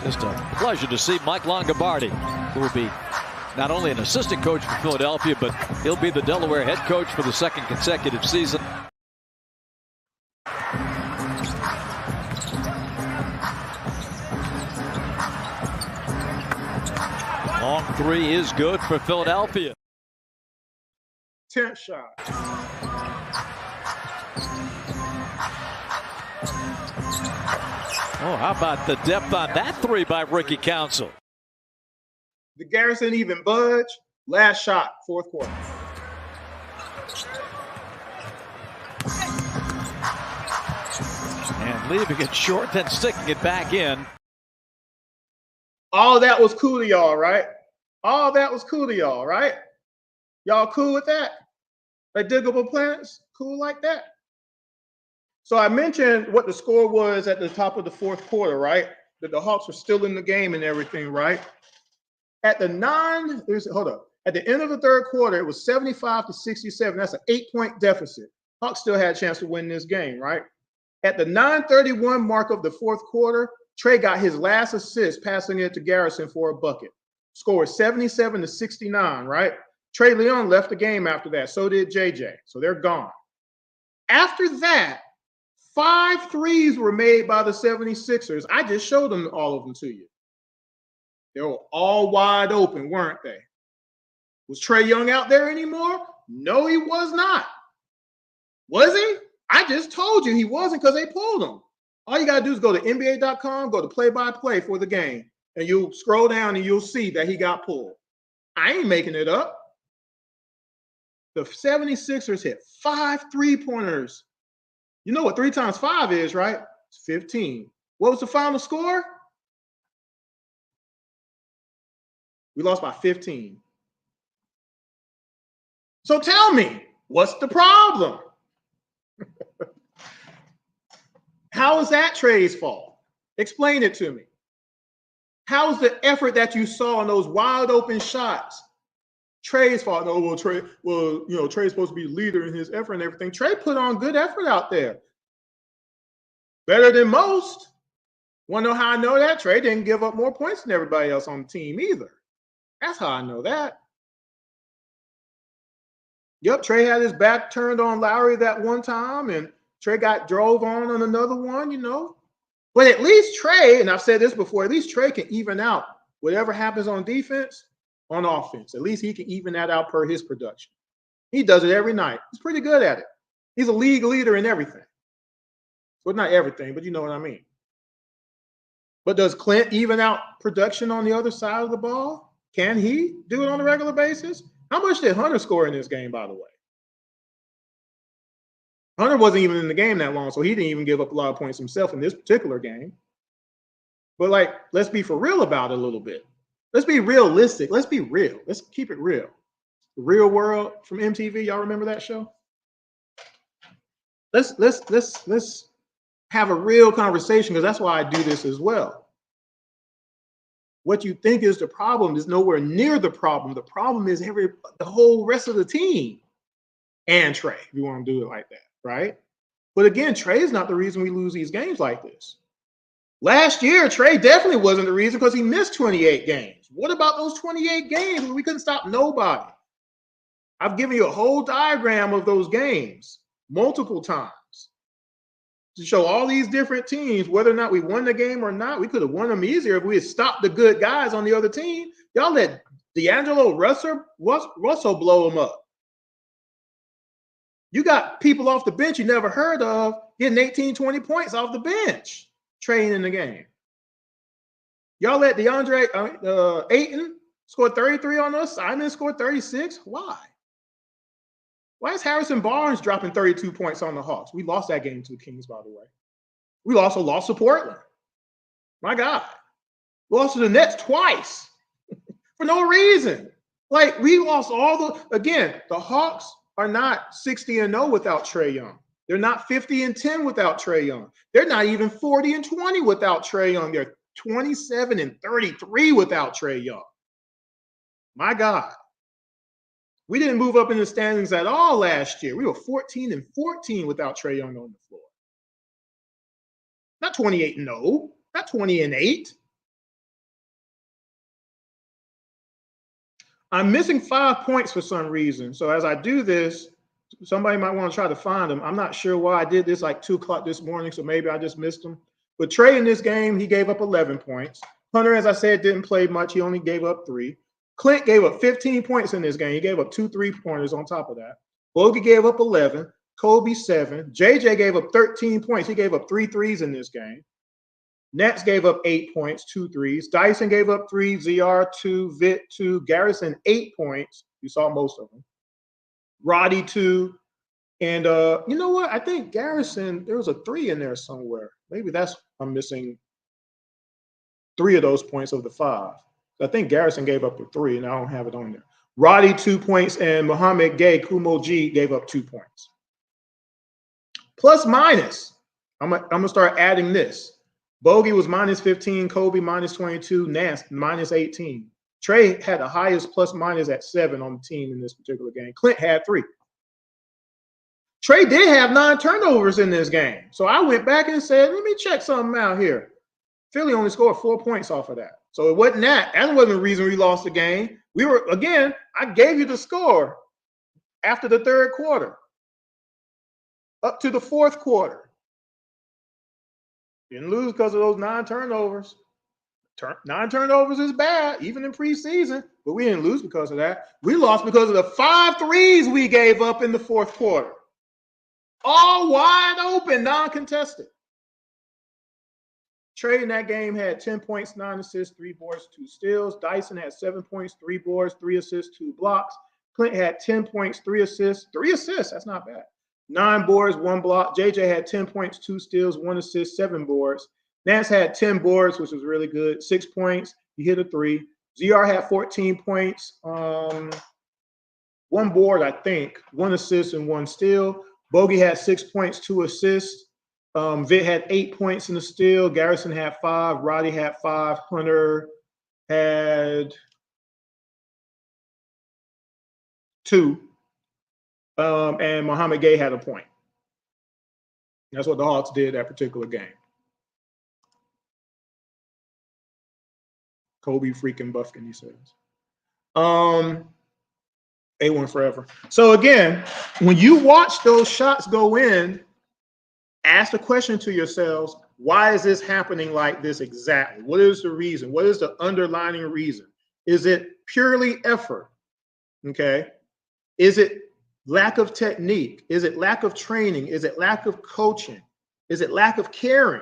Just a pleasure to see Mike Longobardi, who will be not only an assistant coach for Philadelphia, but he'll be the Delaware head coach for the 2nd consecutive season. Long 3 is good for Philadelphia.
10th shot.
Oh, how about the depth on that 3 by Ricky Council?
The Garrison even budge. Last shot, 4th quarter.
And leaving it short, then sticking it back in.
All that was cool to y'all, right? All that was cool to y'all, right? Y'all cool with that? Like diggable planets? Cool like that? So I mentioned what the score was at the top of the 4th quarter, right? That the Hawks were still in the game and everything, right? At the end of the 3rd quarter, it was 75-67. That's an 8-point deficit. Hawks still had a chance to win this game, right? At the 9:31 mark of the 4th quarter, Trae got his last assist, passing it to Garrison for a bucket. Score 77-69, right? Trae Leon left the game after that. So did JJ. So they're gone. After that, 5 threes were made by the 76ers. I just showed them all of them to you. They were all wide open, weren't they? Was Trae Young out there anymore? No, he was not. Was he? I just told you he wasn't because they pulled him. All you got to do is go to NBA.com, go to play-by-play for the game, and you'll scroll down and you'll see that he got pulled. I ain't making it up. The 76ers hit 5 3-pointers. You know what 3 times 5 is, right? It's 15. What was the final score? We lost by 15. So tell me, what's the problem? How is that Trae's fault? Explain it to me. How's the effort that you saw in those wide open shots Trae's fault? No, well, Trae's supposed to be the leader in his effort and everything. Trae put on good effort out there. Better than most. Want to know how I know that? Trae didn't give up more points than everybody else on the team either. That's how I know that. Yep, Trae had his back turned on Lowry that one time, and Trae got drove on another one, But at least Trae, and I've said this before, at least Trae can even out whatever happens on defense, on offense. At least he can even that out per his production. He does it every night. He's pretty good at it. He's a league leader in everything. Well, not everything, but you know what I mean. But does Clint even out production on the other side of the ball? Can he do it on a regular basis? How much did Hunter score in this game, by the way? Hunter wasn't even in the game that long, so he didn't even give up a lot of points himself in this particular game. But, let's be for real about it a little bit. Let's be realistic. Let's be real. Let's keep it real. The Real World from MTV, y'all remember that show? Let's have a real conversation, because that's why I do this as well. What you think is the problem is nowhere near the problem. The problem is the whole rest of the team and Trae, if you want to do it like that, right? But again, Trey is not the reason we lose these games like this. Last year, Trey definitely wasn't the reason because he missed 28 games. What about those 28 games where we couldn't stop nobody? I've given you a whole diagram of those games multiple times to show all these different teams, whether or not we won the game or not. We could have won them easier if we had stopped the good guys on the other team. Y'all let D'Angelo Russell blow them up. You got people off the bench you never heard of getting 18, 20 points off the bench, trading in the game. Y'all let DeAndre Ayton score 33 on us. Simon scored 36. Why? Why is Harrison Barnes dropping 32 points on the Hawks? We lost that game to the Kings, by the way. We also lost to Portland. My God. We lost to the Nets twice for no reason. Like, we lost the Hawks are not 60-0 without Trae Young. They're not 50-10 without Trae Young. They're not even 40-20 without Trae Young. They're 27-33 without Trae Young. My God. We didn't move up in the standings at all last year. We were 14-14 without Trae Young on the floor. Not 28-0, not 20-8. I'm missing 5 points for some reason. So as I do this, somebody might want to try to find them. I'm not sure why I did this like 2 o'clock this morning, so maybe I just missed them. But Trae in this game, he gave up 11 points. Hunter, as I said, didn't play much. He only gave up 3. Clint gave up 15 points in this game. He gave up 2 3-pointers on top of that. Bogey gave up 11. Kobe 7. JJ gave up 13 points. He gave up 3 threes in this game. Nets gave up 8 points, 2 threes. Dyson gave up 3, ZR 2, Vit 2, Garrison 8 points. You saw most of them. Roddy 2. And you know what? I think Garrison, there was a 3 in there somewhere. Maybe I'm missing 3 of those points of the 5. I think Garrison gave up the 3, and I don't have it on there. Roddy 2 points, and Muhammad Gay, Kumo G, gave up 2 points. Plus minus. I'm gonna start adding this. Bogey was minus 15, Kobe minus 22, Nance minus 18. Trae had the highest plus minus at 7 on the team in this particular game. Clint had 3. Trae did have 9 turnovers in this game. So I went back and said, let me check something out here. Philly only scored 4 points off of that. So it wasn't that. That wasn't the reason we lost the game. I gave you the score after the 3rd quarter, up to the 4th quarter. Didn't lose because of those 9 turnovers. 9 turnovers is bad, even in preseason, but we didn't lose because of that. We lost because of the 5 threes we gave up in the 4th quarter. All wide open, non-contested. Trae in that game had 10 points, 9 assists, 3 boards, 2 steals. Dyson had 7 points, 3 boards, 3 assists, 2 blocks. Clint had 10 points, 3 assists. 3 assists, that's not bad. 9 boards, 1 block. JJ had 10 points, 2 steals, 1 assist, 7 boards. Nance had 10 boards, which was really good. 6 points. He hit a 3. ZR had 14 points. 1 board, I think. 1 assist and 1 steal. Bogey had 6 points, 2 assists. Vit had 8 points in the steal. Garrison had 5. Roddy had 5. Hunter had 2. And Muhammad Gay had a point. That's what the Hawks did that particular game. Kobe freaking Buffkin, he says. A1 forever. So again, when you watch those shots go in, ask the question to yourselves, why is this happening like this exactly? What is the reason? What is the underlying reason? Is it purely effort? Okay. Is it lack of technique? Is it lack of training? Is it lack of coaching? Is it lack of caring?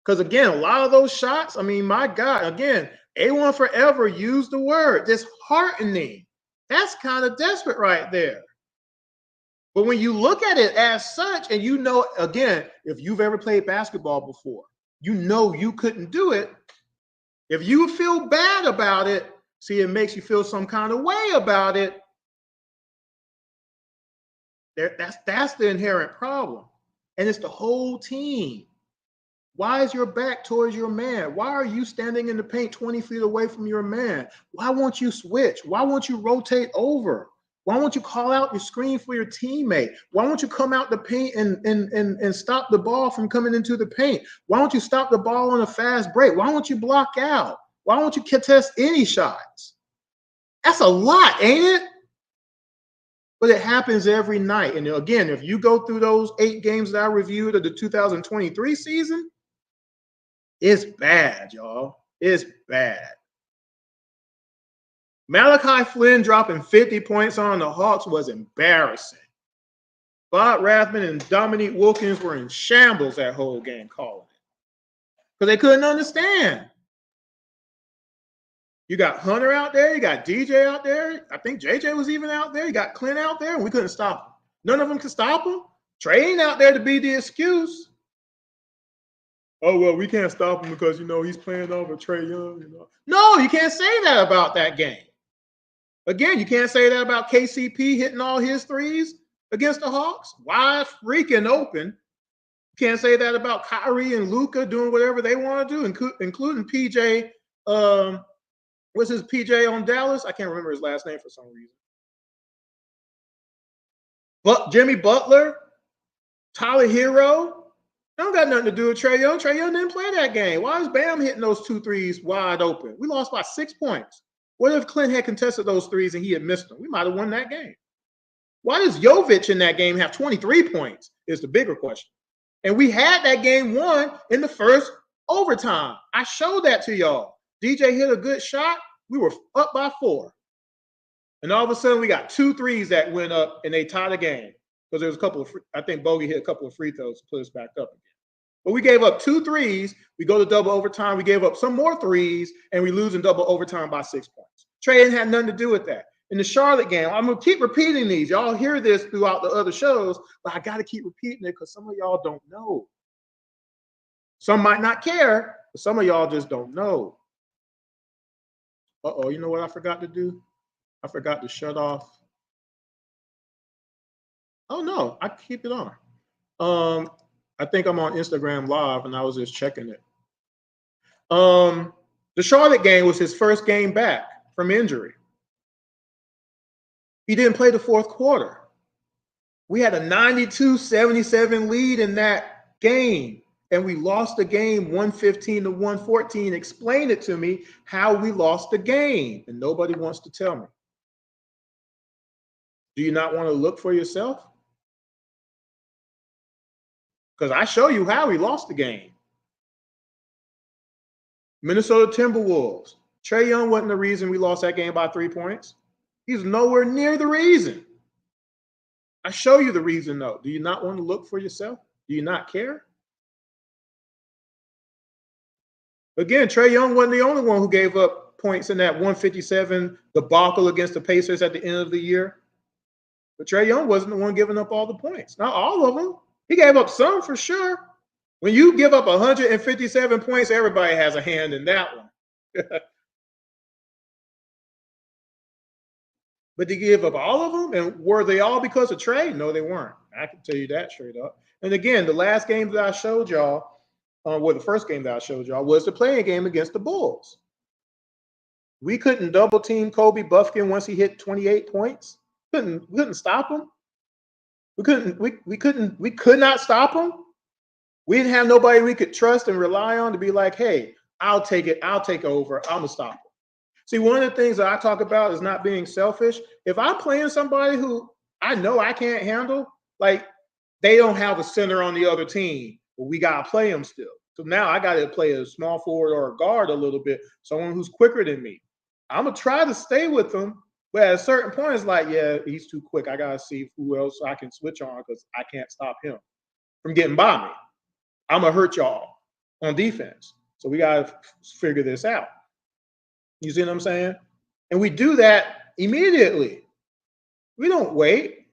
Because again, a lot of those shots, I mean, my God, again, A1 Forever used the word disheartening. That's kind of desperate right there. But when you look at it as such, and you know, again, if you've ever played basketball before, you know you couldn't do it. If you feel bad about it, see, it makes you feel some kind of way about it. That's the inherent problem. And it's the whole team. Why is your back towards your man? Why are you standing in the paint 20 feet away from your man? Why won't you switch? Why won't you rotate over? Why won't you call out your screen for your teammate? Why won't you come out the paint and stop the ball from coming into the paint? Why don't you stop the ball on a fast break? Why won't you block out? Why won't you contest any shots? That's a lot, ain't it? But it happens every night. And again, if you go through those 8 games that I reviewed of the 2023 season, it's bad, y'all. It's bad. Malachi Flynn dropping 50 points on the Hawks was embarrassing. Bob Rathman and Dominique Wilkins were in shambles that whole game calling it because they couldn't understand. You got Hunter out there. You got DJ out there. I think JJ was even out there. You got Clint out there, and we couldn't stop him. None of them could stop him. Trey ain't out there to be the excuse. Oh, well, we can't stop him because, he's playing over Trey Young. No, you can't say that about that game. Again, you can't say that about KCP hitting all his threes against the Hawks. Wide freaking open. You can't say that about Kyrie and Luka doing whatever they want to do, including PJ. What's his PJ on Dallas? I can't remember his last name for some reason. But Jimmy Butler, Tyler Hero, they don't got nothing to do with Trey Young. Trey Young didn't play that game. Why is Bam hitting those 2 threes wide open? We lost by 6 points. What if Clint had contested those threes and he had missed them? We might have won that game. Why does Jovic in that game have 23 points is the bigger question. And we had that game won in the first overtime. I showed that to y'all. DJ hit a good shot. We were up by 4. And all of a sudden, we got 2 threes that went up, and they tied the game. Because there was a couple of I think Bogey hit a couple of free throws to put us back up again. But we gave up 2 threes. We go to double overtime. We gave up some more threes, and we lose in double overtime by 6 points. Trey didn't have nothing to do with that. In the Charlotte game, I'm going to keep repeating these. Y'all hear this throughout the other shows, but I got to keep repeating it because some of y'all don't know. Some might not care, but some of y'all just don't know. Uh-oh, you know what I forgot to do? I forgot to shut off. Oh, no, I keep it on. I think I'm on Instagram Live, and I was just checking it. The Charlotte game was his first game back from injury. He didn't play the fourth quarter. We had a 92-77 lead in that game, and we lost the game 115-114. Explain it to me how we lost the game, and nobody wants to tell me. Do you not want to look for yourself? Because I show you how we lost the game. Minnesota Timberwolves. Trey Young wasn't the reason we lost that game by 3 points. He's nowhere near the reason. I show you the reason, though. Do you not want to look for yourself? Do you not care? Again, Trey Young wasn't the only one who gave up points in that 157 debacle against the Pacers at the end of the year. But Trey Young wasn't the one giving up all the points. Not all of them. He gave up some for sure. When you give up 157 points, everybody has a hand in that one. But did he give up all of them? And were they all because of Trey? No, they weren't. I can tell you that straight up. And again, the last game that I showed y'all, the first game that I showed y'all was the playing game against the Bulls. We couldn't double team Kobe Buffkin once he hit 28 points. We couldn't stop him. We could not stop him. We didn't have nobody we could trust and rely on to be like, hey, I'll take it. I'll take over. I'm gonna stop him. See, one of the things that I talk about is not being selfish. If I'm playing somebody who I know I can't handle, like they don't have a center on the other team, but we gotta play them still. So now I gotta play a small forward or a guard a little bit, someone who's quicker than me. I'm gonna try to stay with them, but at a certain point, it's like, yeah, he's too quick. I gotta see who else I can switch on because I can't stop him from getting by me. I'm gonna hurt y'all on defense. So we gotta figure this out. You see what I'm saying? And we do that immediately. We don't wait.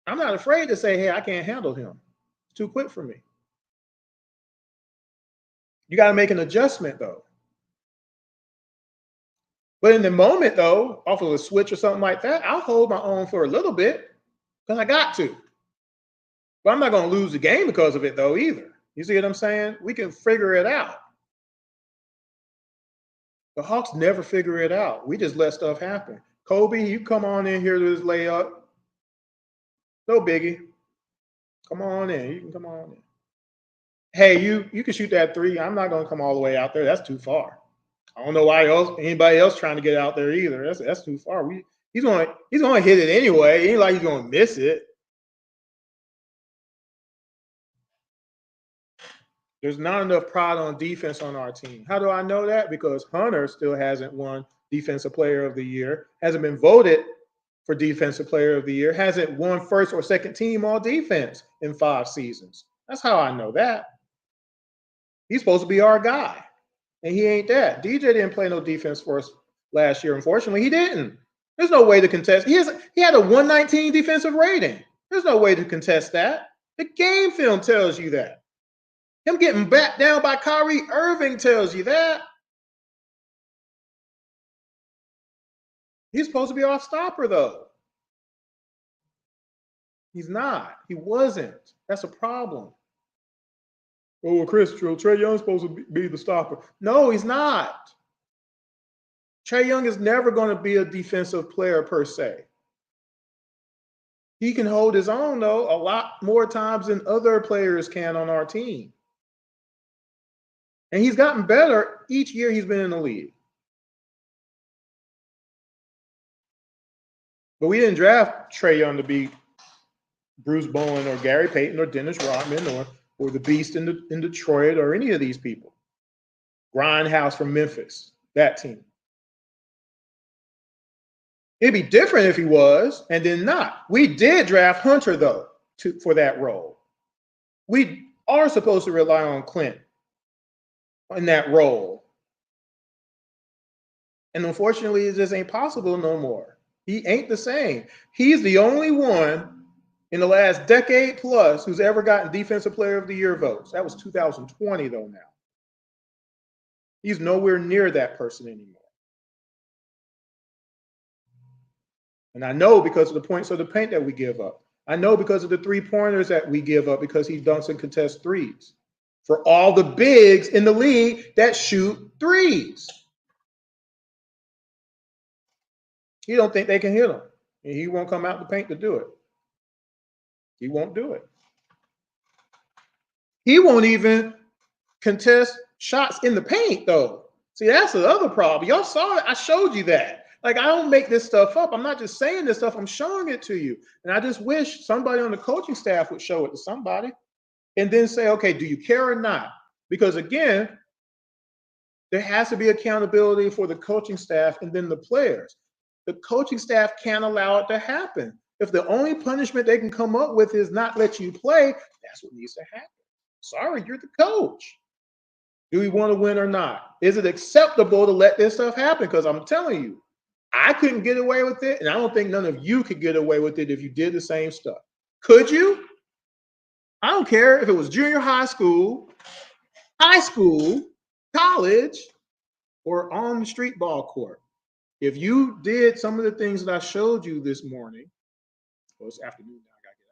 I'm not afraid to say, hey, I can't handle him. It's too quick for me. You got to make an adjustment, though. But in the moment, though, off of a switch or something like that, I'll hold my own for a little bit because I got to. But I'm not going to lose the game because of it, though, either. You see what I'm saying? We can figure it out. The Hawks never figure it out. We just let stuff happen. Kobe, you come on in here to this layup. No biggie. Come on in. You can come on in. Hey, you can shoot that three. I'm not gonna come all the way out there. That's too far. I don't know why anybody else trying to get out there either. That's too far. He's gonna hit it anyway. It ain't like he's gonna miss it. There's not enough pride on defense on our team. How do I know that? Because Hunter still hasn't won Defensive Player of the Year, hasn't been voted for Defensive Player of the Year, hasn't won first or second team all defense in 5 seasons. That's how I know that. He's supposed to be our guy, and he ain't that. DJ didn't play no defense for us last year. Unfortunately, he didn't. There's no way to contest. He had a 119 defensive rating. There's no way to contest that. The game film tells you that. Him getting backed down by Kyrie Irving tells you that. He's supposed to be our stopper, though. He's not. He wasn't. That's a problem. Oh, Chris, Trae Young's supposed to be the stopper. No, he's not. Trae Young is never going to be a defensive player per se. He can hold his own, though, a lot more times than other players can on our team. And he's gotten better each year he's been in the league. But we didn't draft Trae Young to be Bruce Bowen or Gary Payton or Dennis Rodman or the Beast in Detroit or any of these people. Grindhouse from Memphis, that team. It'd be different if he was, and then not. We did draft Hunter, though, for that role. We are supposed to rely on Clint in that role. And unfortunately, it just ain't possible no more. He ain't the same. He's the only one in the last decade plus who's ever gotten Defensive Player of the Year votes. That was 2020, though, now. He's nowhere near that person anymore. And I know because of the points of the paint that we give up. I know because of the three-pointers that we give up because he dunks and contests threes. For all the bigs in the league that shoot threes. He don't think they can hit him. And he won't come out the paint to do it. He won't do it. He won't even contest shots in the paint, though. See, that's the other problem. Y'all saw it. I showed you that. Like, I don't make this stuff up. I'm not just saying this stuff. I'm showing it to you. And I just wish somebody on the coaching staff would show it to somebody and then say, okay, do you care or not? Because, again, there has to be accountability for the coaching staff and then the players. The coaching staff can't allow it to happen. If the only punishment they can come up with is not let you play, that's what needs to happen. Sorry, you're the coach. Do we want to win or not? Is it acceptable to let this stuff happen? Because I'm telling you, I couldn't get away with it, and I don't think none of you could get away with it if you did the same stuff. Could you? I don't care if it was junior high school, college, or on the street ball court. If you did some of the things that I showed you this morning, well, it's afternoon now, I gotta get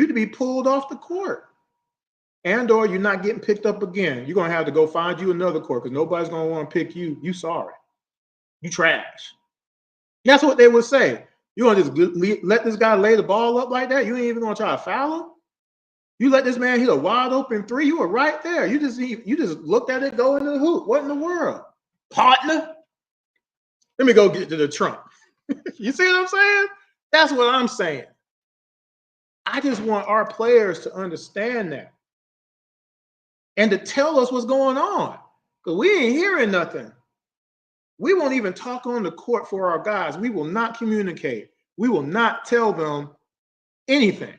out. You'd be pulled off the court. And or you're not getting picked up again. You're gonna have to go find you another court because nobody's gonna want to pick you. You sorry. You trash. That's what they would say. You gonna just let this guy lay the ball up like that? You ain't even gonna try to foul him? You let this man hit a wide open three, you were right there. You just looked at it go into the hoop. What in the world? Partner? Let me go get to the trunk. You see what I'm saying? That's what I'm saying. I just want our players to understand that and to tell us what's going on, because we ain't hearing nothing. We won't even talk on the court for our guys. We will not communicate. We will not tell them anything.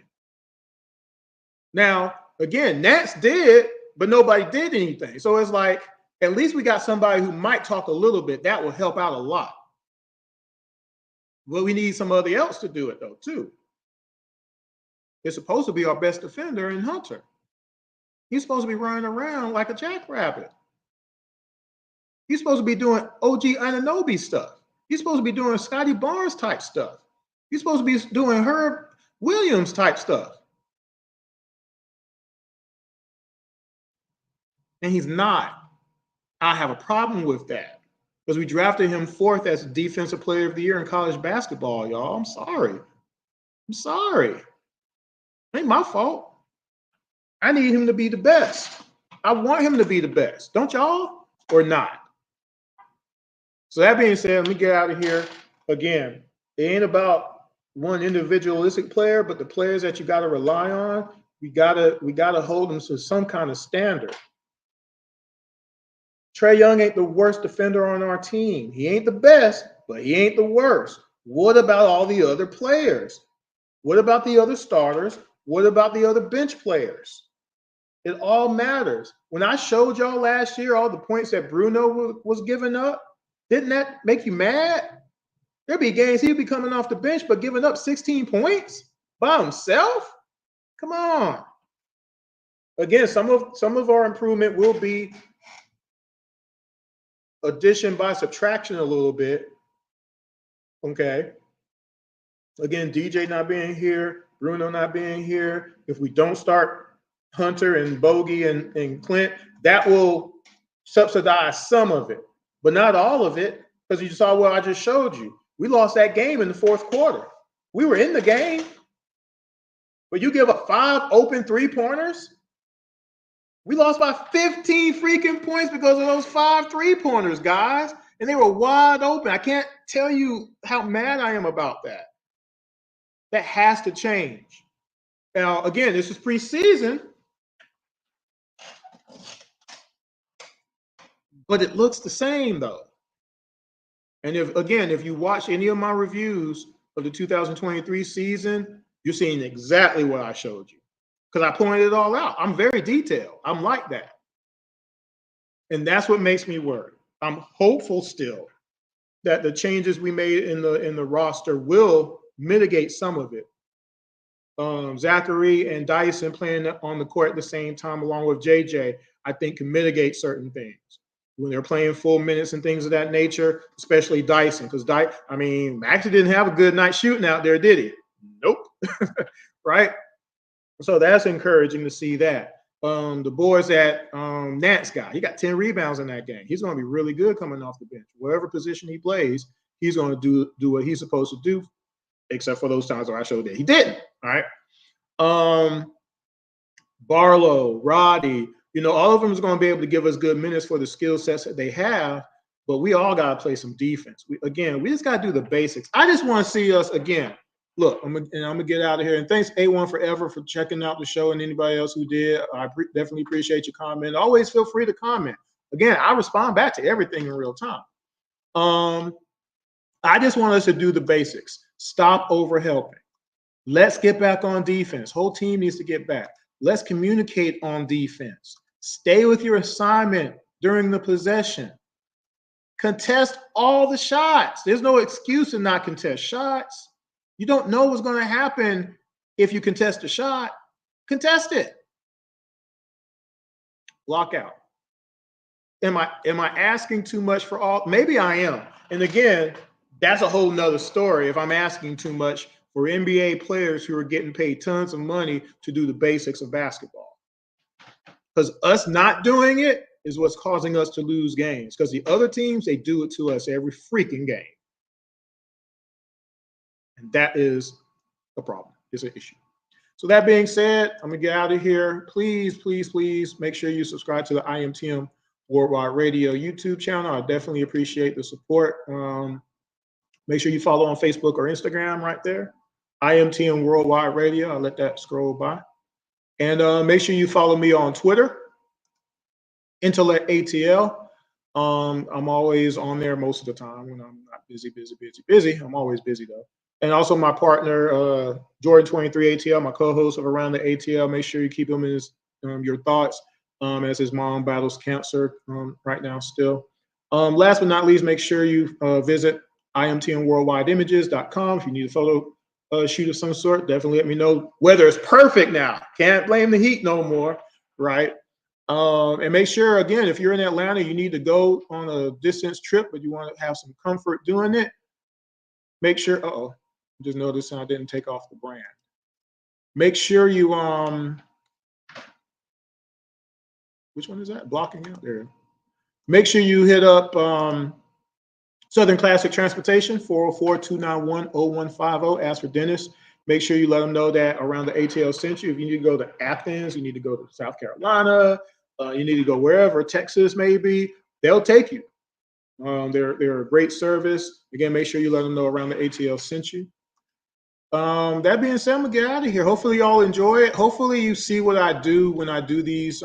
Now, again, Nats did, but nobody did anything. So it's like, at least we got somebody who might talk a little bit. That will help out a lot. Well, we need somebody else to do it, though, too. It's supposed to be our best defender in Hunter. He's supposed to be running around like a jackrabbit. He's supposed to be doing OG Anunoby stuff. He's supposed to be doing Scotty Barnes type stuff. He's supposed to be doing Herb Williams type stuff. And he's not. I have a problem with that because we drafted him 4th as Defensive Player of the Year in college basketball, y'all. I'm sorry. I'm sorry. It ain't my fault. I need him to be the best. I want him to be the best. Don't y'all? Or not? So that being said, let me get out of here. Again, it ain't about one individualistic player, but the players that you got to rely on, we gotta hold them to some kind of standard. Trae Young ain't the worst defender on our team. He ain't the best, but he ain't the worst. What about all the other players? What about the other starters? What about the other bench players? It all matters. When I showed y'all last year all the points that Bruno was giving up, didn't that make you mad? There'd be games he'd be coming off the bench, but giving up 16 points by himself? Come on. Again, some of our improvement will be addition by subtraction a little bit. Okay. Again, DJ not being here, Bruno not being here. If we don't start Hunter and Bogey and Clint, that will subsidize some of it, but not all of it, because you saw what I just showed you. We lost that game in the 4th quarter. We were in the game, but you give up 5 open 3-pointers. We lost by 15 freaking points because of those 5 3-pointers, guys, and they were wide open. I can't tell you how mad I am about that. That has to change. Now, again, this is preseason, but it looks the same, though. And if you watch any of my reviews of the 2023 season, you're seeing exactly what I showed you because I pointed it all out. I'm very detailed. I'm like that. And that's what makes me worry. I'm hopeful still that the changes we made in the roster will mitigate some of it. Zachary and Dyson playing on the court at the same time, along with JJ, I think can mitigate certain things when they're playing full minutes and things of that nature, especially Dyson. Because Maxey didn't have a good night shooting out there, did he? Nope. Right? So that's encouraging to see that. The boys that Nance got, he got 10 rebounds in that game. He's going to be really good coming off the bench. Whatever position he plays, he's going to do what he's supposed to do, except for those times where I showed that he didn't. All right. Barlow, Roddy, all of them is going to be able to give us good minutes for the skill sets that they have, but we all got to play some defense. We just got to do the basics. I just want to see us again. Look, I'm gonna get out of here. And thanks A1 Forever for checking out the show and anybody else who did. I definitely appreciate your comment. Always feel free to comment. Again, I respond back to everything in real time. I just want us to do the basics. Stop over helping. Let's get back on defense. Whole team needs to get back. Let's communicate on defense. Stay with your assignment during the possession. Contest all the shots. There's no excuse to not contest shots. You don't know what's going to happen if you contest a shot. Contest it. Block out. Am I asking too much for all? Maybe I am. And again, that's a whole nother story if I'm asking too much for NBA players who are getting paid tons of money to do the basics of basketball. Because us not doing it is what's causing us to lose games. Because the other teams, they do it to us every freaking game. And that is a problem. It's an issue. So that being said, I'm going to get out of here. Please, please, please make sure you subscribe to the IMTM Worldwide Radio YouTube channel. I definitely appreciate the support. Make sure you follow on Facebook or Instagram right there. IMTM Worldwide Radio. I'll let that scroll by. And make sure you follow me on Twitter, Intellect ATL. I'm always on there most of the time when I'm not busy. I'm always busy though. And also my partner, Jordan23 ATL, my co-host of Around the ATL. Make sure you keep him in his, your thoughts as his mom battles cancer right now still. Last but not least, make sure you visit imtnworldwideimages.com. If you need a photo shoot of some sort, definitely let me know. Weather is perfect now. Can't blame the heat no more, right? And make sure, again, if you're in Atlanta, you need to go on a distance trip, but you want to have some comfort doing it. Make sure, just noticing I didn't take off the brand. Make sure you, which one is that? Blocking out there. Make sure you hit up Southern Classic Transportation, 404-291-0150. Ask for Dennis. Make sure you let them know that Around the ATL sent you. If you need to go to Athens, you need to go to South Carolina, you need to go wherever, Texas maybe, they'll take you. They're a great service. Again, make sure you let them know Around the ATL sent you. That being said, I'm gonna get out of here. Hopefully y'all enjoy it. Hopefully you see what I do when I do these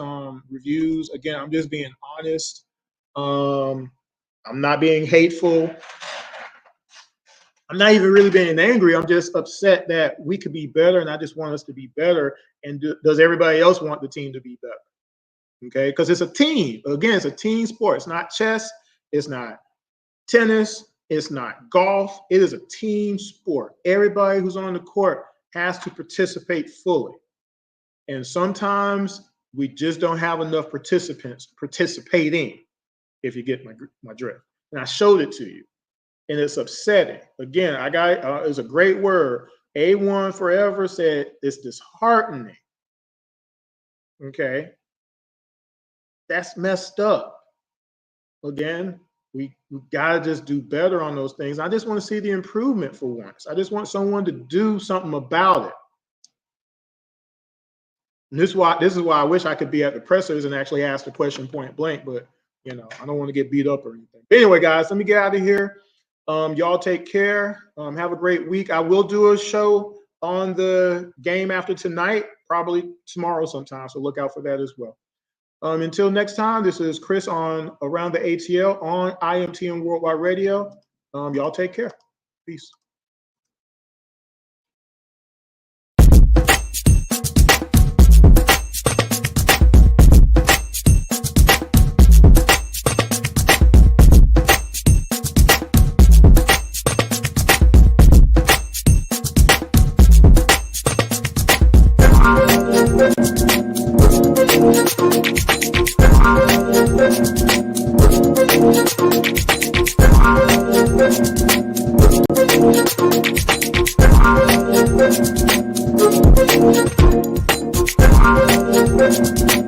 reviews. Again, I'm just being honest. I'm not being hateful. I'm not even really being angry. I'm just upset that we could be better, and I just want us to be better. And does everybody else want the team to be better? Okay, because it's a team. Again, it's a team sport. It's not chess. It's not tennis. It's not golf. It is a team sport. Everybody who's on the court has to participate fully. And sometimes we just don't have enough participants participating, if you get my drift. And I showed it to you. And it's upsetting. Again, I got it's a great word. A1 Forever said it's disheartening. Okay. That's messed up. Again, we gotta just do better on those things. I just want to see the improvement for once. I just want someone to do something about it. And this is why I wish I could be at the pressers and actually ask the question point blank, but I don't want to get beat up or anything. But anyway, guys, let me get out of here. Y'all take care. Have a great week. I will do a show on the game after tonight, probably tomorrow sometime. So look out for that as well. Until next time, this is Chris on Around the ATL on IMTN Worldwide Radio. Y'all take care. Peace. Thank you.